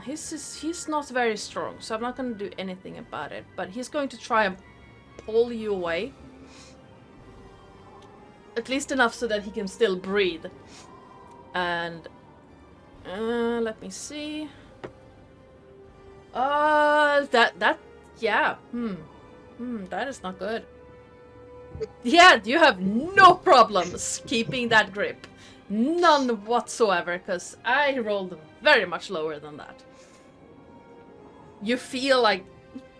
He's not very strong, so I'm not going to do anything about it. But he's going to try and pull you away. at least enough so that he can still breathe. And let me see. Yeah. That is not good. Yeah, you have no problems keeping that grip. None whatsoever, because I rolled very much lower than that. You feel like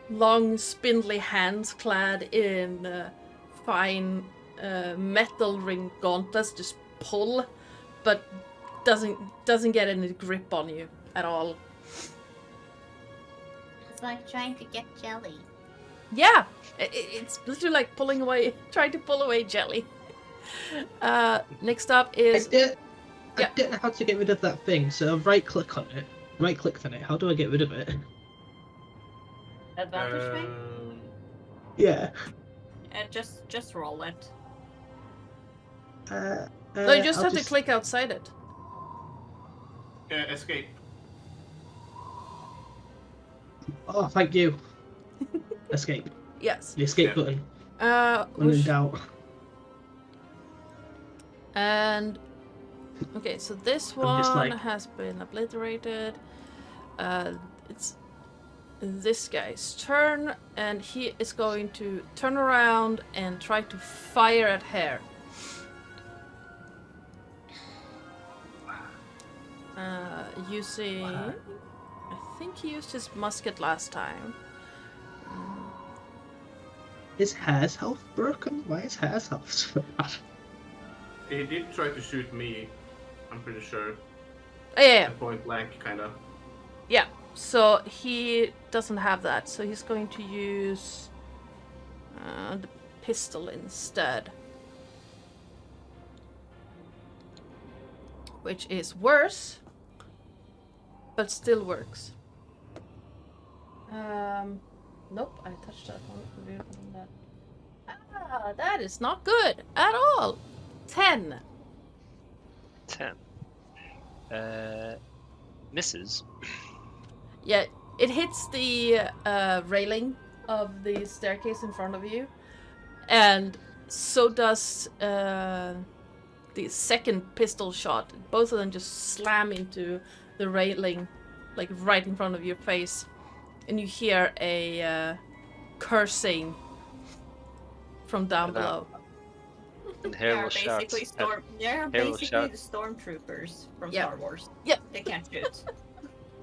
long, spindly hands clad in fine metal ring gauntlets just pull, but doesn't get any grip on you at all. It's like trying to get jelly. Yeah, it's literally like trying to pull away jelly. Next up is... I don't know how to get rid of that thing, so right-click on it. Right-clicked on it. How do I get rid of it? Advantage ring? Yeah. Just roll it. No, you just have to click outside it. Escape. Oh, thank you. Escape. Yes. The escape button. When in doubt. And okay, so this one has been obliterated. It's this guy's turn, and he is going to turn around and try to fire at Hare. Using... I think he used his musket last time. Is Hare's health broken? Why is Hare's health so bad? He did try to shoot me, I'm pretty sure. Oh, yeah. Point blank, kind of. Yeah, so he doesn't have that, so he's going to use the pistol instead. Which is worse, but still works. Nope, I touched that one. That is not good at all. 10. 10. Misses. Yeah, it hits the railing of the staircase in front of you, and so does the second pistol shot. Both of them just slam into the railing, like right in front of your face, and you hear a cursing from down below. And Hare will shout. Basically the stormtroopers from Star Wars. Yep. They can't shoot.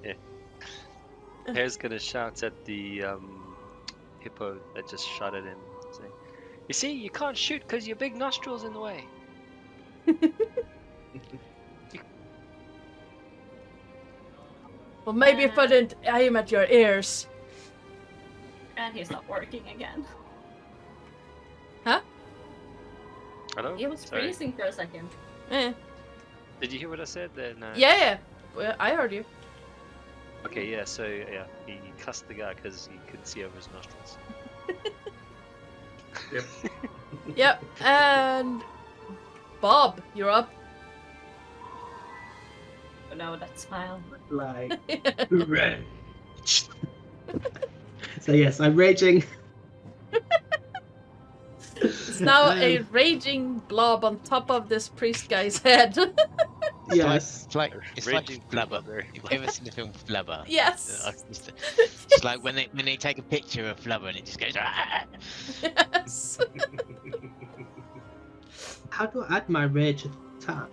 Yeah. Hare's gonna shout at the hippo that just shot at him, saying, "You see, you can't shoot because your big nostril's in the way." Well, maybe if I didn't aim at your ears. And he's not working again. Huh? Hello? He was Sorry. freezing for a second. Eh. Did you hear what I said then? Yeah. Well, I heard you. Okay, yeah, so, yeah, he cussed the guy because he couldn't see over his nostrils. Yep. Yep, and Bob, you're up. Oh no, that smile. Like, rage. So yes, I'm raging. It's now a raging blob on top of this priest guy's head. Yes. It's like Raging Flubber. Flubber. Have you ever seen the film Flubber? Yes. It's like when they take a picture of Flubber and it just goes. Yes. How do I add my rage attack?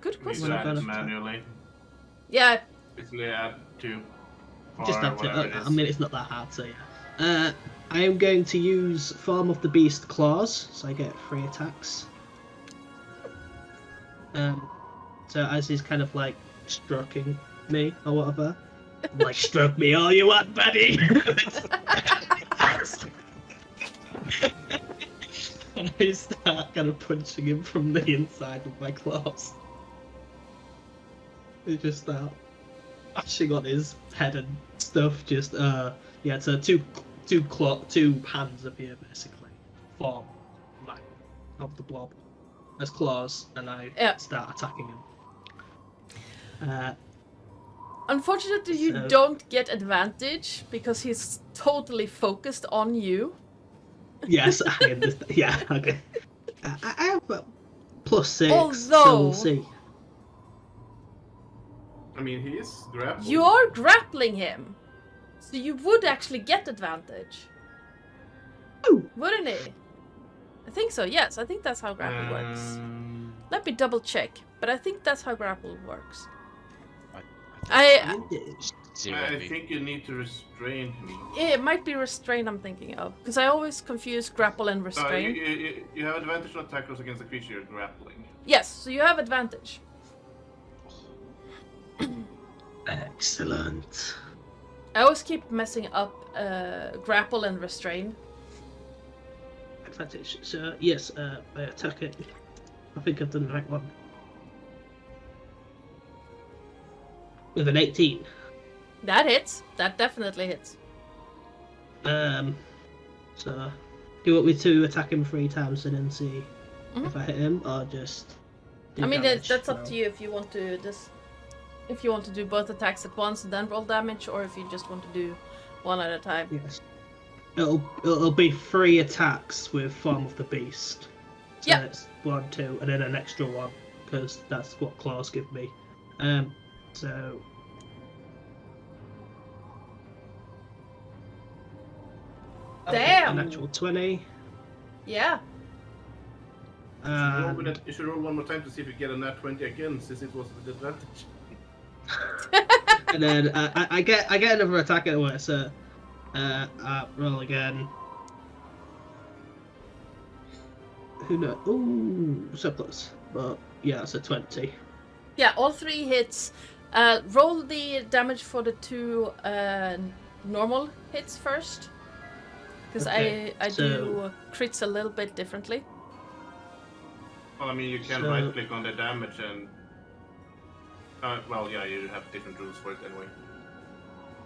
Good We question. can add it manually. Yeah. Basically add 2. Just or add whatever it to. is. I mean, it's not that hard, so yeah. I am going to use Form of the Beast claws, so I get 3 attacks. So as he's kind of like stroking me or whatever, I'm like, stroke me all you want, buddy. And I start kind of punching him from the inside with my claws. He just start bashing on his head and stuff. Just yeah, so two hands appear basically, form like of the blob as claws, and I start attacking him. Unfortunately, you So- don't get advantage because he's totally focused on you. Yes, I understand. Yeah, okay. I have +6, so Although- we'll see. I mean, he is grappled. You're grappling him, so you would actually get advantage. Ooh. Wouldn't he? I think so, yes. I think that's how grapple works. Let me double check, but I think that's how grapple works. I I think you need to restrain me. It might be restrain I'm thinking of, because I always confuse grapple and restrain. You have advantage on attack rolls against the creature you're grappling. Yes, so you have advantage. Excellent. I always keep messing up grapple and restrain. Advantage. So yes, I attack it. I think I've done the right one. With an 18. That hits. That definitely hits. So do you want me to attack him 3 times and then see if I hit him, or just? Do I mean, damage? that's up No. to you if you want to just if you want to do both attacks at once and then roll damage, or if you just want to do one at a time. Yes. It'll be 3 attacks with Form of the Beast. So Yeah. it's 1, 2, and then an extra one because that's what claws give me. So. Damn. An actual 20. Yeah. You should roll one more time to see if you get a nat 20 again, since it was with advantage. And then I get another attack anyway, so roll again. Who knows? Ooh, surplus. But yeah, it's a 20. Yeah, all 3 hits. Roll the damage for the 2 normal hits first. Because Okay, I so- do crits a little bit differently. Well, I mean, you can So- right click on the damage and. Well, yeah, you have different rules for it anyway.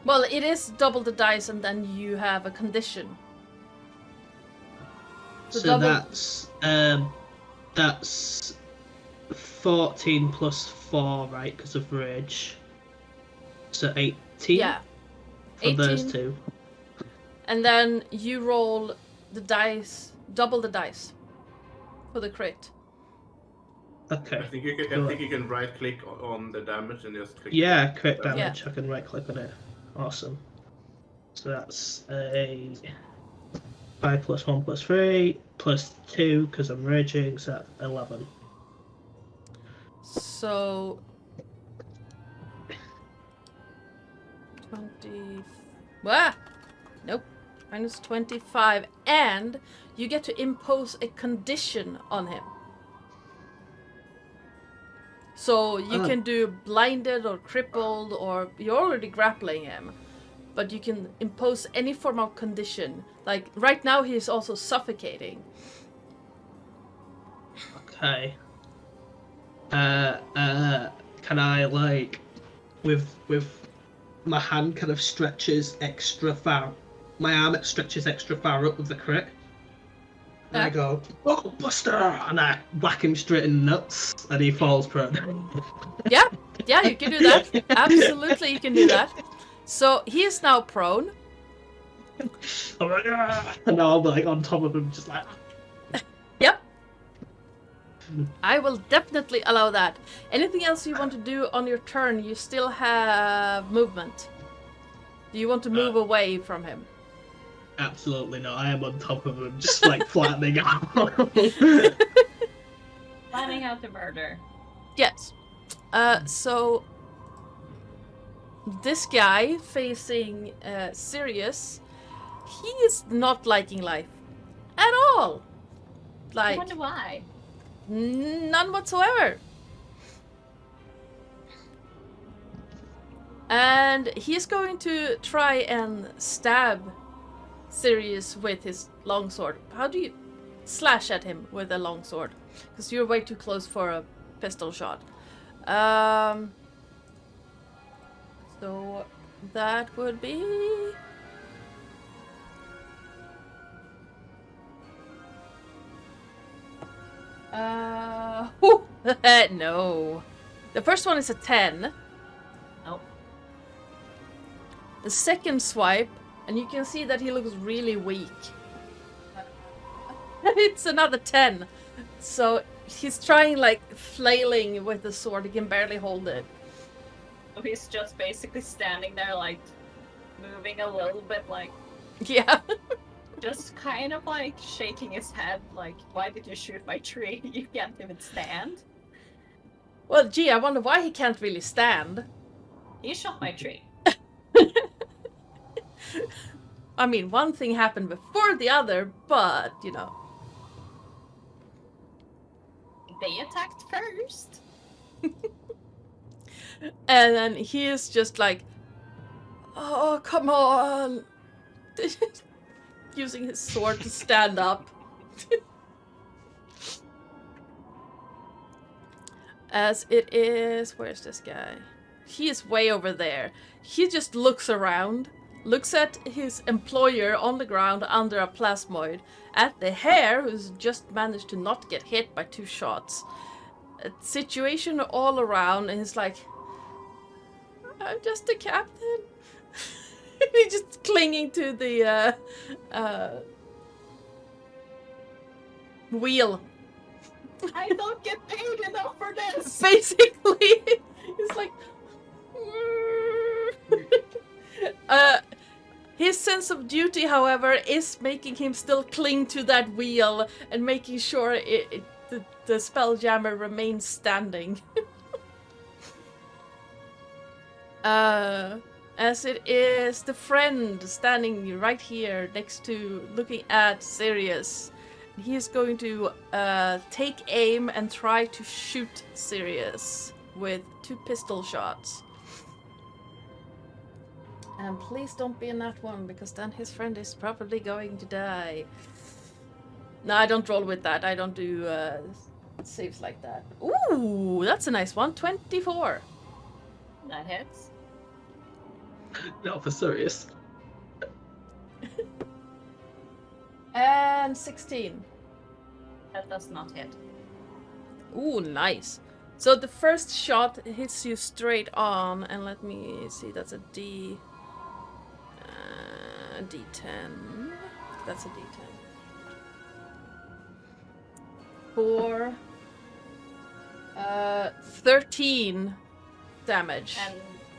Well, it is double the dice and then you have a condition. So So double- that's 14 plus 4, right? Because of rage. So 18. Yeah. For those 18. 2. And then you roll the dice, double the dice for the crit. Okay. I think you can right click on the damage and just click. Yeah, crit Yeah. damage. I can right click on it. Awesome. So that's a 5 plus 1 plus 3 plus 2 because I'm raging, so that's 11. So 20. Ah! Nope. Minus 25. And you get to impose a condition on him. So you Oh. can do blinded or crippled, or you're already grappling him. But you can impose any form of condition. Like right now he is also suffocating. Okay. Can I like with my hand kind of stretches extra far, my arm stretches extra far up with the crit, and I go, "Oh, Buster!" and I whack him straight in the nuts, and he falls prone. Yeah, you can do that. Absolutely, you can do that. So he is now prone. I'm like, "Ah!" And now I'm like on top of him, just like. Yep. I will definitely allow that. Anything else you want to do on your turn? You still have movement. Do you want to move away from him? Absolutely not. I am on top of him, just like flattening out. Planning out the murder. Yes. So this guy facing Sirius, he is not liking life at all. I Like wonder why. none whatsoever. And he's going to try and stab Sirius with his longsword. How do you slash at him with a longsword? Because you're way too close for a pistol shot. So that would be... no. The first one is a 10. Nope. The second swipe, and you can see that he looks really weak. It's another 10. So he's trying like flailing with the sword. He can barely hold it. He's just basically standing there, like moving a little bit, like Yeah. just kind of like shaking his head, like, "Why did you shoot my tree? You can't even stand." Well, gee, I wonder why he can't really stand. He shot my tree. I mean, one thing happened before the other, but you know. They attacked first. And then he is just like, oh, come on. Using his sword to stand up. As it is... Where's this guy? He is way over there. He just looks around, looks at his employer on the ground under a plasmoid, at the hare who's just managed to not get hit by 2 shots. A situation all around, and he's like, I'm just a captain. He's just clinging to the wheel. I don't get paid enough for this. Basically, he's like, his sense of duty, however, is making him still cling to that wheel and making sure the Spelljammer remains standing. As it is the friend standing right here next to, looking at Sirius. He is going to take aim and try to shoot Sirius with 2 pistol shots. And please don't be in that one, because then his friend is probably going to die. No, I don't roll with that. I don't do saves like that. Ooh, that's a nice one. 24. That hits. Not for serious. And 16. That does not hit. Ooh, nice. So the first shot hits you straight on, and let me see, that's a D10. That's a D10. For 13 damage. And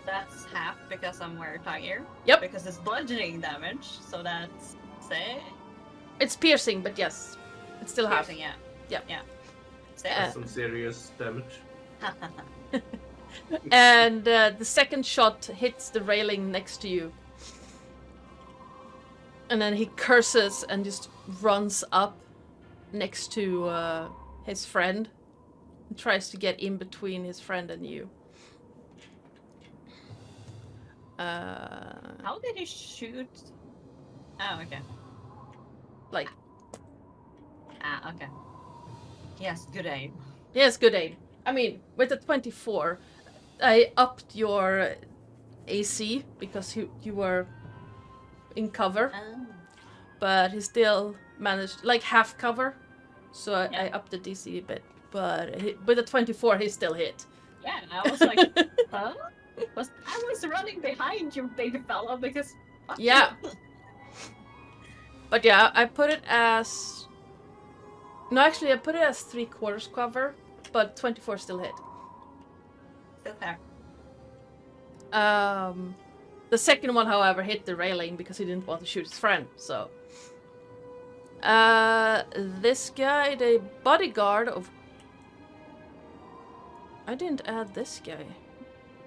that's half because I'm wearing tire. Yep. Because it's bludgeoning damage, so that's say It's piercing, but yes, it's still half. piercing, yeah. Yep. Yeah. That's some serious damage. And the second shot hits the railing next to you. And then he curses and just runs up next to his friend. And tries to get in between his friend and you. How did he shoot? Oh, okay. Like, Okay. Yes, good aim. yes, good aim. I mean, with a 24, I upped your AC because you were in cover, Oh. but he still managed, like, half cover, so I Yeah. upped the DC a bit. But with a 24, he still hit. Yeah, I was like, huh? I was running behind you, baby fella, because fuck Yeah. you. But yeah, I put it as... No, actually, I put it as 3/4 cover, but 24 still hit. Still fair. The second one, however, hit the railing because he didn't want to shoot his friend, so... This guy, the bodyguard of... I didn't add this guy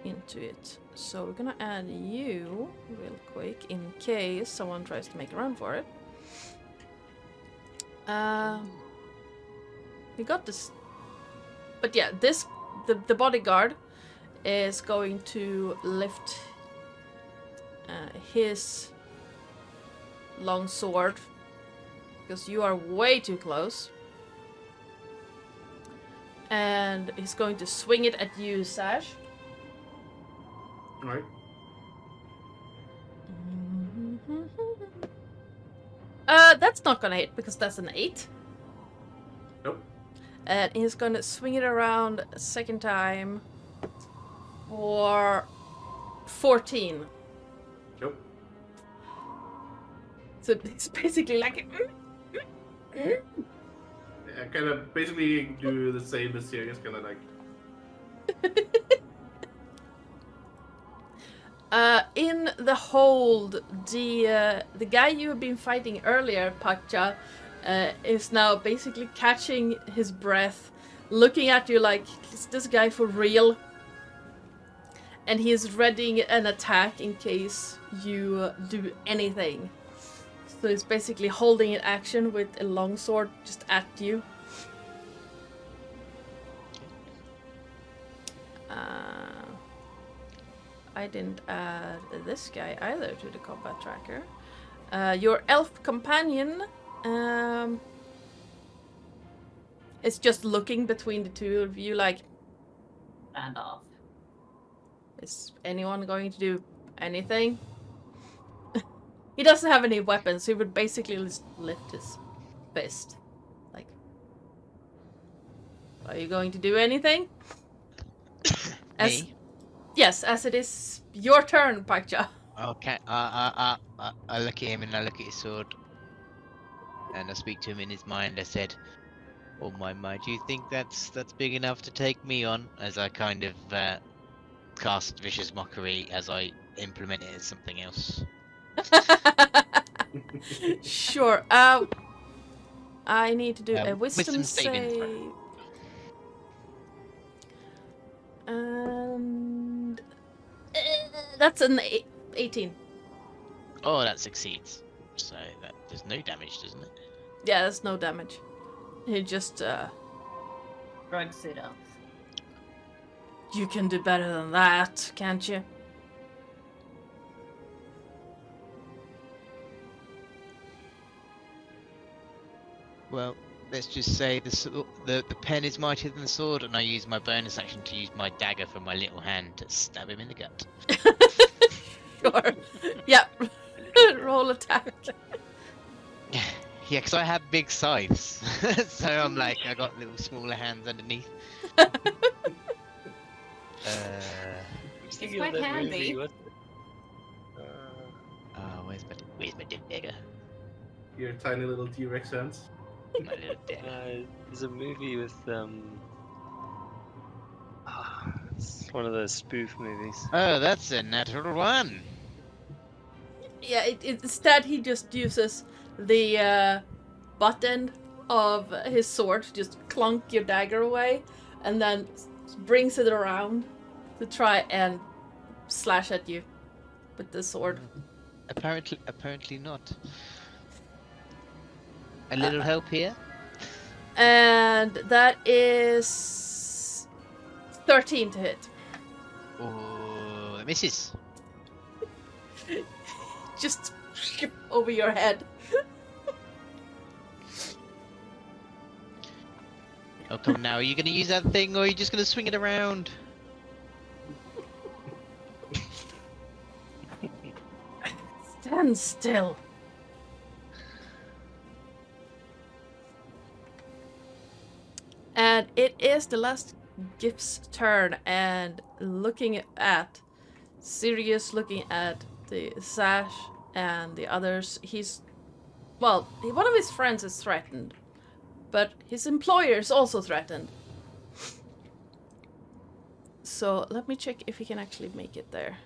into it, so we're gonna add you real quick in case someone tries to make a run for it. We got this... But yeah, the bodyguard is going to lift his long sword because you are way too close, and he's going to swing it at you, Sash. Right. That's not gonna hit because that's an 8. Nope. And he's gonna swing it around a second time for 14. Nope. So it's basically like I kind of basically do the same as Sirius, kind of like. In the hold, the guy you have been fighting earlier, Pakcha, is now basically catching his breath, looking at you like, is this guy for real? And he is readying an attack in case you do anything. So he's basically holding an action with a longsword just at you. I didn't add this guy either to the combat tracker. Your elf companion is just looking between the two of you like, Stand off. is anyone going to do anything? He doesn't have any weapons, so he would basically just lift his fist. Like, are you going to do anything? Me? Yes, as it is your turn, Pakcha. Okay. I look at him and I look at his sword, and I speak to him in his mind. I said, "Oh my, do you think that's big enough to take me on?" As I kind of cast vicious mockery as I implement it as something else. Sure. I need to do a wisdom saving throw. save. And that's an 18. Oh, that succeeds. So that there's no damage, doesn't it? Yeah, there's no damage. He just Drugs it up. you can do better than that, can't you? Well, let's just say the pen is mightier than the sword, and I use my bonus action to use my dagger from my little hand to stab him in the gut. Sure. Yep. Roll attack. Yeah, because I have big scythes, so I'm like, I got little smaller hands underneath. It's quite handy. Oh, where's my dagger? Your tiny little T-Rex hands. My little dagger. There's a movie with it's one of those spoof movies. Oh, that's a natural one. Yeah, instead he just uses the butt end of his sword to just clunk your dagger away, and then brings it around to try and slash at you with the sword. Apparently not. A little help here. And that is 13 to hit. Oh, misses. Just over your head. Oh, come now. Are you going to use that thing, or are you just going to swing it around? Stand still. And it is the last Gift's turn, and looking at Sirius, looking at the Sash and the others, one of his friends is threatened, but his employer is also threatened. So let me check if he can actually make it there.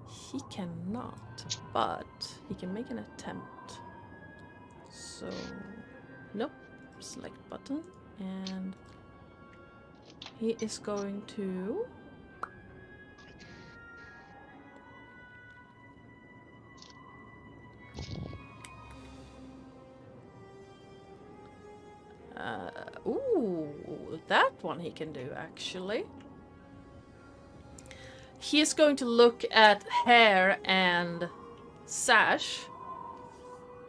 He cannot, but he can make an attempt. So, nope. Select button, and he is going to that one he can do actually. He is going to look at Hair and Sash,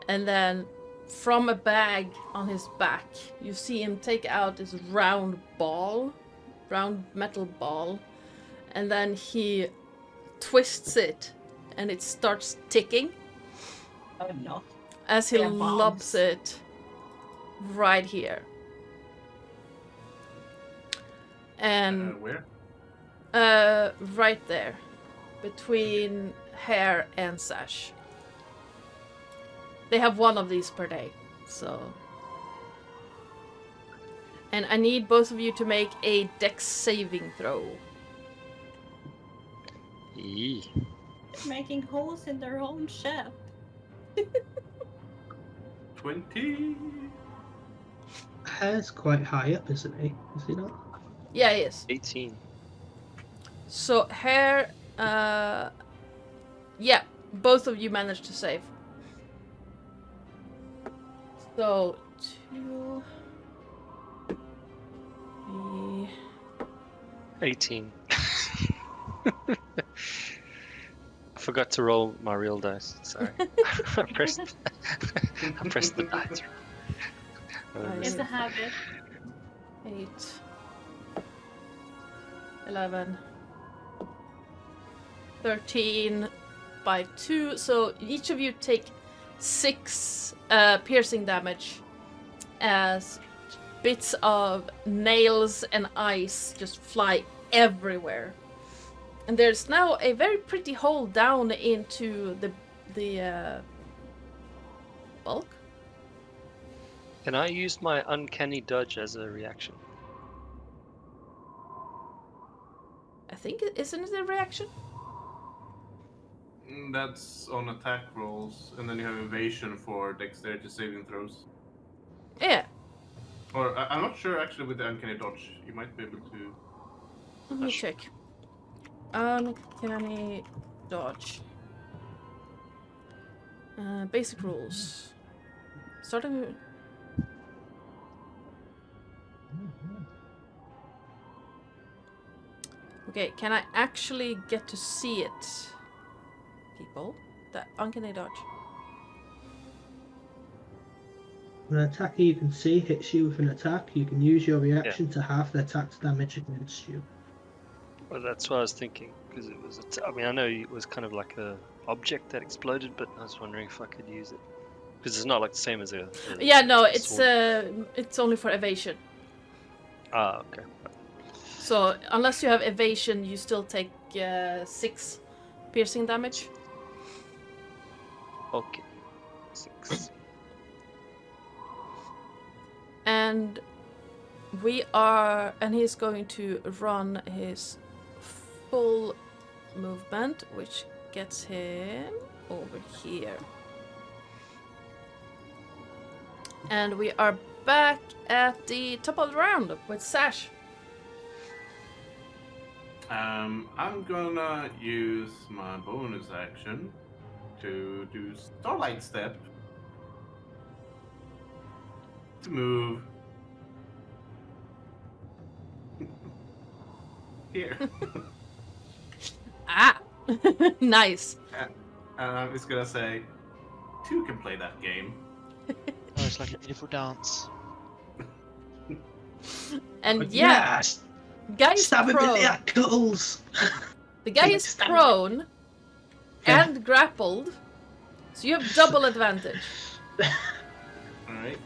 and then from a bag on his back, you see him take out this round metal ball, and then he twists it, and it starts ticking. Oh no. As he They're lobs bombs. it right here. And Where? right there, between Hair and Sash. They have one of these per day, so. And I need both of you to make a dex saving throw. Eee. Making holes in their own ship. 20. Hair's quite high up, isn't he? Is he not? Yeah, he is. 18. So Hair, yeah, both of you managed to save. So 2, 3. 18. I forgot to roll my real dice. Sorry. I pressed the dice. It's a habit. 8, 11, 13 by 2. So each of you take 6 piercing damage as bits of nails and ice just fly everywhere. And there's now a very pretty hole down into the bulk. Can I use my uncanny dodge as a reaction? I think isn't it a reaction? That's on attack rolls, and then you have evasion for dexterity saving throws. Yeah. Or I'm not sure actually with the uncanny dodge. You might be able to. Let me check. Uncanny dodge. Basic rules. Starting. Okay, can I actually get to see it, people? That uncanny dodge. When an attacker you can see hits you with an attack, you can use your reaction to half the attack's damage against you. Well, that's what I was thinking, because it was. I mean, I know it was kind of like a object that exploded, but I was wondering if I could use it, because it's not like the same as a Yeah, no, it's sword. it's only for evasion. Ah, okay. So unless you have evasion, you still take 6 piercing damage. Okay. 6. And he's going to run his full movement, which gets him over here. And we are back at the top of the round with Sash. I'm gonna use my bonus action to do Starlight Step to move here. Ah! Nice. And I'm just gonna say, 2 can play that game. Oh, it's like a beautiful dance. And yeah, Yes! guy is Stab him in the prone. ankles! The guy is Stab him. prone Yeah. and grappled, so you have double advantage. Alright.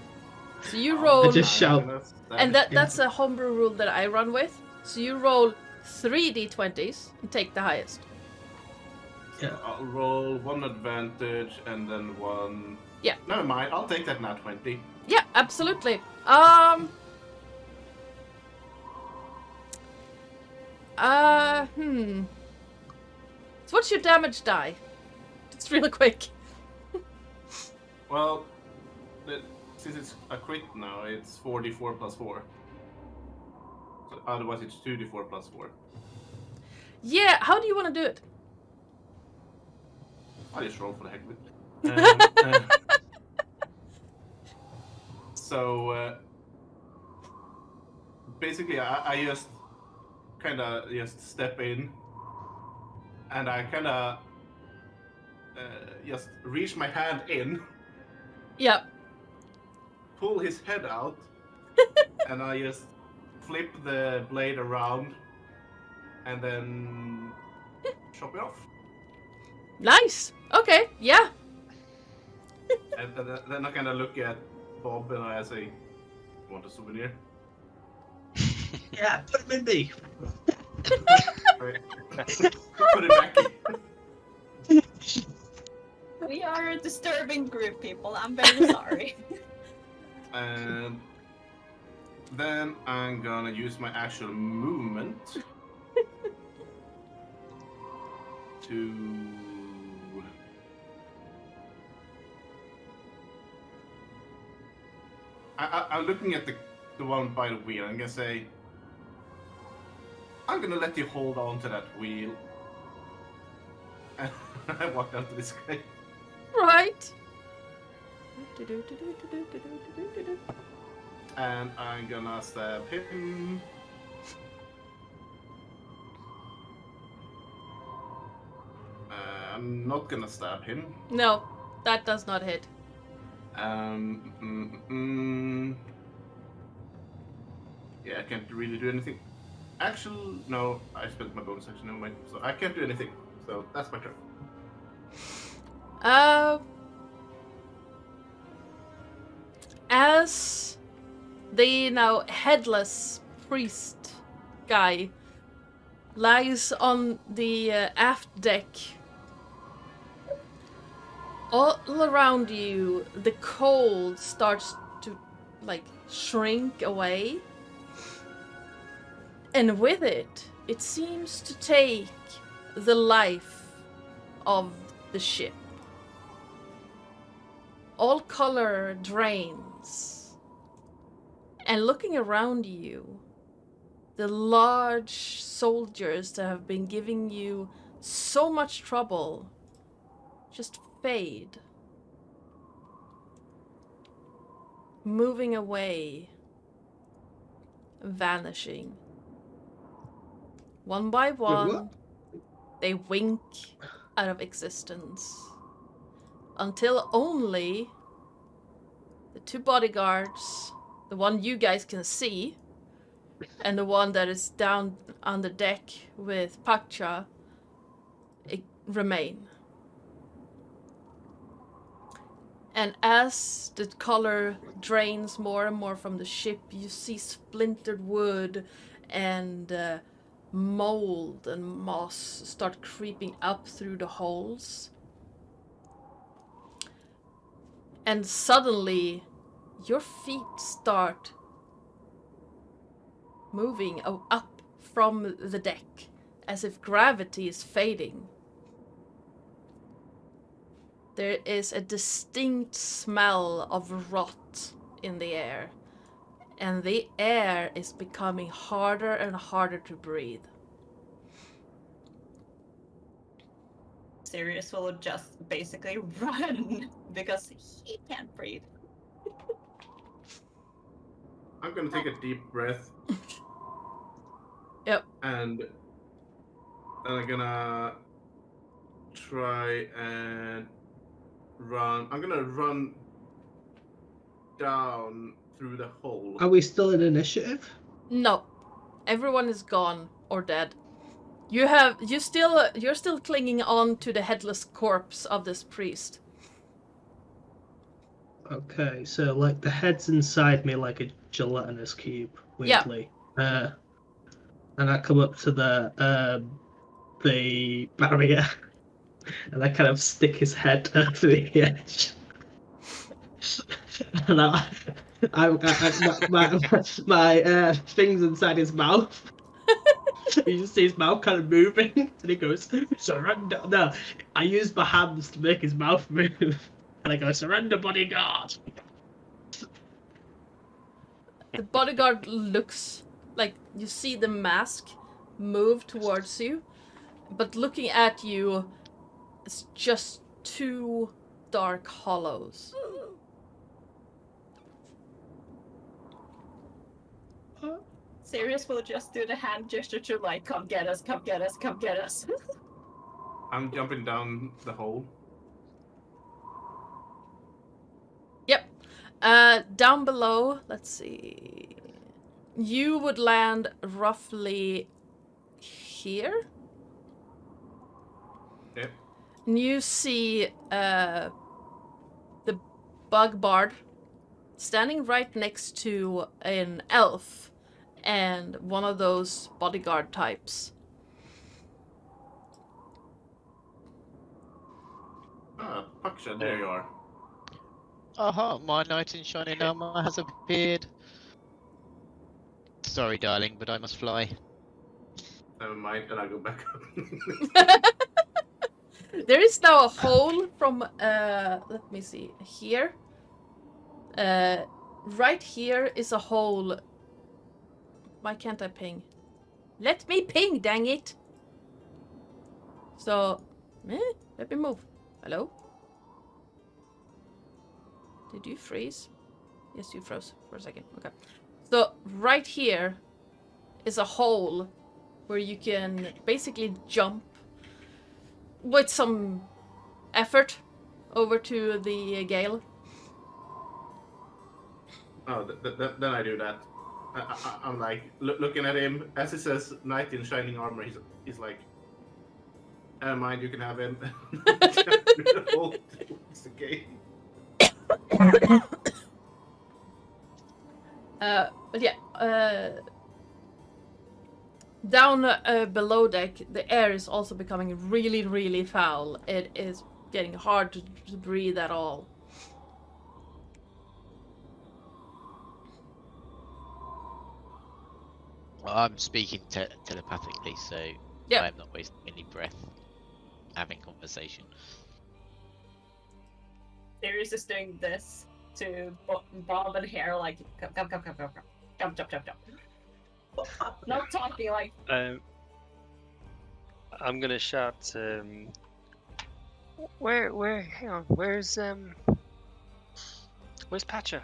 So you roll, I just shout. and that's a homebrew rule that I run with. So you roll 3 d20s and take the highest. Yeah. I'll roll 1 advantage and then 1. Yeah. Never mind, I'll take that now 20. Yeah, absolutely. So what's your damage die? Just really quick. Well, since it's a crit now, it's 4d4 plus 4. So otherwise, it's 2d4 plus 4. Yeah, how do you want to do it? I'll just roll for the heck of it. So basically, I just kind of just step in, and I kind of just reach my hand in, Yep. pull his head out, and I just flip the blade around, and then chop it off. Nice. Okay. Yeah. And then I kind of look at Bob and I say, "Want a souvenir?" Yeah, put him in me! Right. Put it back in. We are a disturbing group, people. I'm very sorry. And then I'm gonna use my actual movement to. I'm looking at the one by the wheel. I'm gonna say, I'm gonna let you hold on to that wheel. And I walk down to this guy. Right. And I'm gonna stab him. I'm not gonna stab him. No, that does not hit. Yeah, I can't really do anything. Actually, no, I spent my bonus action anyway, so I can't do anything. So that's my turn. As the now headless priest guy lies on the aft deck, all around you, the cold starts to, like, shrink away. And with it, it seems to take the life of the ship. All color drains. And looking around you, the large soldiers that have been giving you so much trouble just fade. Moving away. Vanishing. One by one, they wink out of existence. Until only the two bodyguards, the one you guys can see, and the one that is down on the deck with Pakcha, remain. And as the color drains more and more from the ship, you see splintered wood and mold and moss start creeping up through the holes. And suddenly, your feet start moving up from the deck, as if gravity is fading. There is a distinct smell of rot in the air, and the air is becoming harder and harder to breathe. Sirius will just basically run because he can't breathe. I'm gonna take a deep breath. Yep. And then I'm gonna try and run. I'm gonna run down through the hole. Are we still in initiative? No, everyone is gone or dead. You're still clinging on to the headless corpse of this priest. Okay, so like the head's inside me like a gelatinous cube, weirdly. Yeah. And I come up to the barrier, and I kind of stick his head over the edge. And my thing's inside his mouth. You just see his mouth kind of moving, and he goes, "Surrender!" No, I use my hands to make his mouth move, and I go, "Surrender, bodyguard!" The bodyguard looks like you see the mask move towards you, but looking at you, it's just two dark hollows. Sirius will just do the hand gesture to like, come get us, come get us, come get us. I'm jumping down the hole. Yep. Down below, let's see. You would land roughly here. Yep. And you see the bug bard standing right next to an elf and one of those bodyguard types. Pakcha Raksha, there you are. Aha, my knight in shining armor has appeared. Sorry, darling, but I must fly. Never mind, and I go back up. There is now a hole from, let me see, here. Right here is a hole. Why can't I ping? Let me ping, dang it! So, let me move. Hello? Did you freeze? Yes, you froze for a second. Okay. So, right here is a hole where you can basically jump with some effort over to the Gale. Oh, then I do that. I'm like looking at him as he says "knight in shining armor." He's like, "Mind, you can have him." It's the game. But yeah, down below deck, the air is also becoming really, really foul. It is getting hard to breathe at all. I'm speaking telepathically, so Yeah. I'm not wasting any breath having conversation. Sirius is doing this to Bob and Hare, like, come, jump. Not talking, like, I'm gonna shout. Where? Hang on. Where's Patcher?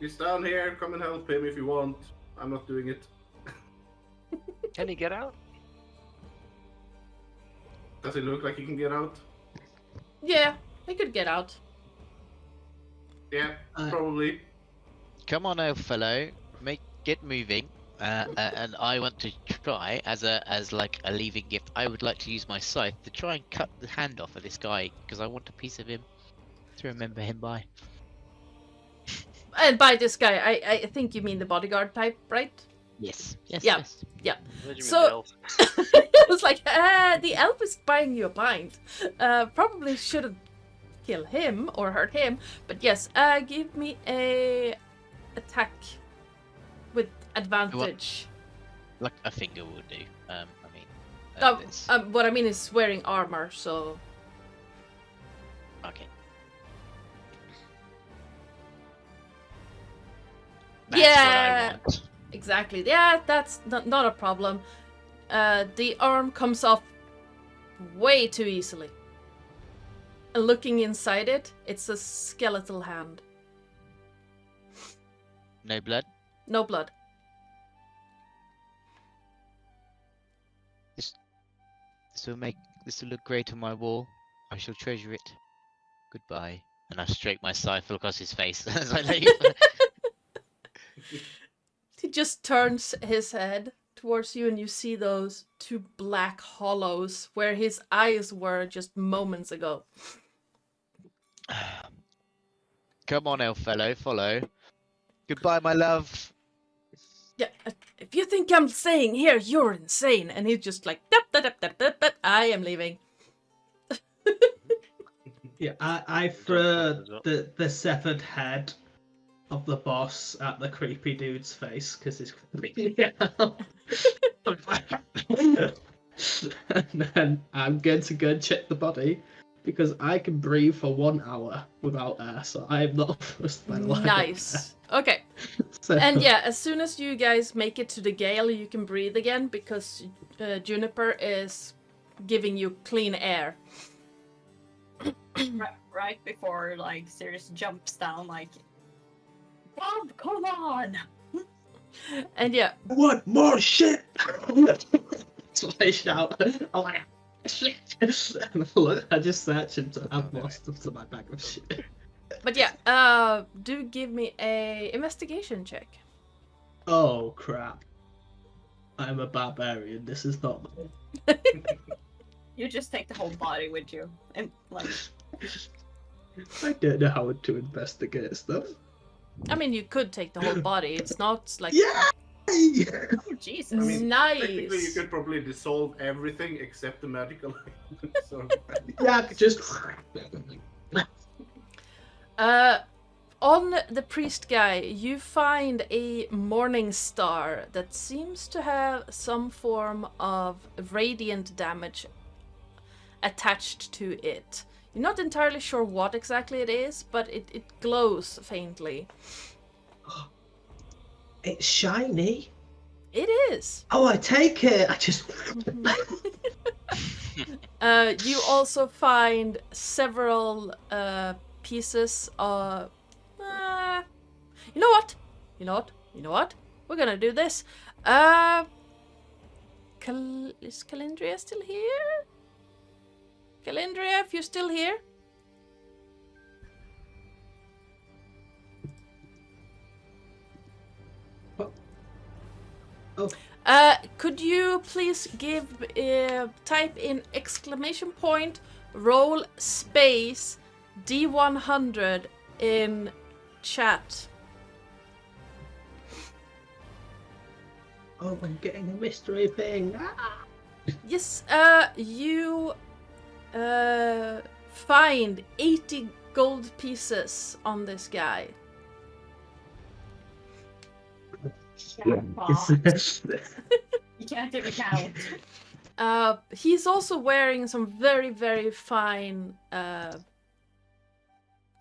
He's down here. Come and help him if you want. I'm not doing it. Can he get out? Does it look like he can get out? Yeah, they could get out. Yeah, probably. Come on, old fellow, get moving. And I want to try as like a leaving gift. I would like to use my scythe to try and cut the hand off of this guy because I want a piece of him to remember him by. And by this guy, I think you mean the bodyguard type, right? Yes. Yeah. Yeah. What do you mean, So- the elf? It's like, the elf is buying you a pint. Probably shouldn't kill him or hurt him. But yes, give me a attack with advantage. Like a finger would do. What I mean is wearing armor, so... Okay. Yeah. What I want. Exactly. Yeah, that's not a problem. The arm comes off way too easily. And looking inside it, it's a skeletal hand. No blood. No blood. This will look great on my wall. I shall treasure it. Goodbye. And I straight my scythe across his face as I leave. He just turns his head towards you and you see those two black hollows where his eyes were just moments ago. Come on, elf fellow, follow. Goodbye, my love. Yeah, if you think I'm staying here, you're insane. And he's just like, I am leaving. Yeah, I throw the severed head of the boss at the creepy dude's face because it's creepy. And then I'm going to go and check the body because I can breathe for 1 hour without air, so I am not forced by life. Nice. Okay. So, And yeah, as soon as you guys make it to the Gale, you can breathe again because Juniper is giving you clean air. right before, like, Sirius jumps down, like, Bob, come on! And yeah, what more shit? That's what I shout. I'm like, shit. And look, I just search him to add more stuff to my bag of shit. but yeah, do give me a investigation check. Oh crap. I'm a barbarian, this is not You just take the whole body with you, and, like, I don't know how to investigate stuff. I mean, you could take the whole body. It's not like... Yeah! Yay! Oh, Jesus. I mean, technically, you Nice. could probably dissolve everything except the magical item. So, Yeah, I could just. On the priest guy, you find a morning star that seems to have some form of radiant damage attached to it. You're not entirely sure what exactly it is, but it glows faintly. It's shiny. It is. Oh, I take it. I just. You also find several pieces of. You know what? You know what? You know what? We're gonna do this. Is Calindria still here? Calindria, if you're still here. Oh. Could you please type in exclamation point, roll space, D100 in chat? Oh, I'm getting a mystery thing. Ah! Yes, you find 80 gold pieces on this guy. You can't even count. He's also wearing some very, very fine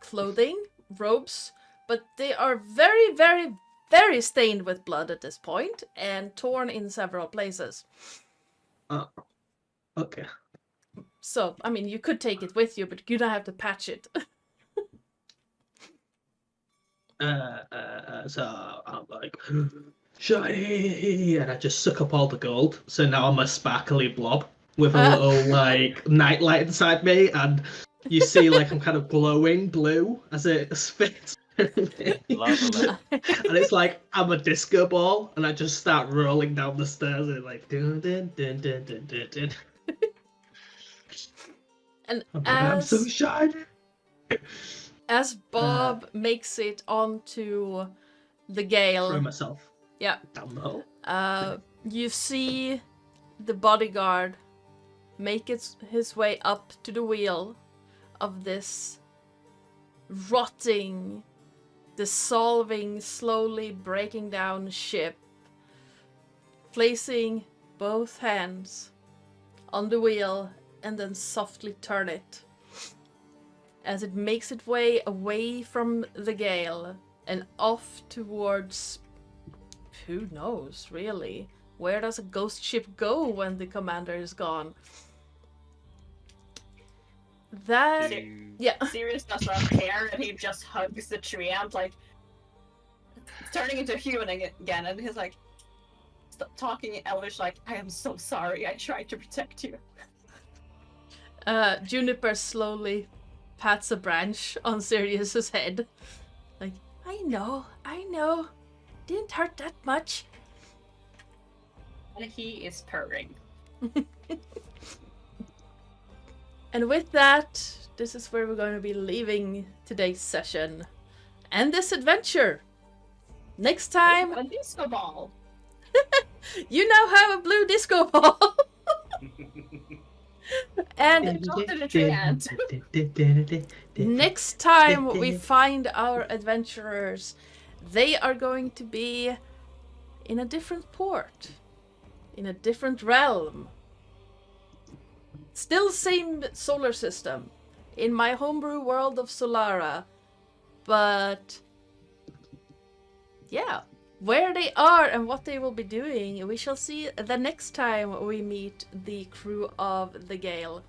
clothing, robes, but they are very, very, very stained with blood at this point and torn in several places. Oh, okay. So, I mean, you could take it with you, but you don't have to patch it. So I'm like, shiny, and I just suck up all the gold. So now I'm a sparkly blob with a little like nightlight inside me, and you see like I'm kind of glowing blue as it spits. Lava And it's like I'm a disco ball, and I just start rolling down the stairs and like dun dun dun dun dun dun dun. And I'm so shiny. as Bob makes it onto the Gale, Throw myself yeah, down the hole. you see the bodyguard make his way up to the wheel of this rotting, dissolving, slowly breaking down ship, placing both hands on the wheel and then softly turn it as it makes its way away from the Gale and off towards, who knows, really? Where does a ghost ship go when the commander is gone? That... yeah. Sirius does not care, and he just hugs the tree and like turning into a human again, and he's like talking in Elvish like, I am so sorry, I tried to protect you. Juniper slowly pats a branch on Sirius's head. Like, I know. Didn't hurt that much. And he is purring. And with that, this is where we're going to be leaving today's session. And this adventure. Next time, A disco ball. you now have a blue disco ball. And Talk to the tree ant. next time we find our adventurers, they are going to be in a different port, in a different realm. Still same solar system, in my homebrew world of Solara, but yeah, where they are and what they will be doing, we shall see the next time we meet the crew of the Gale.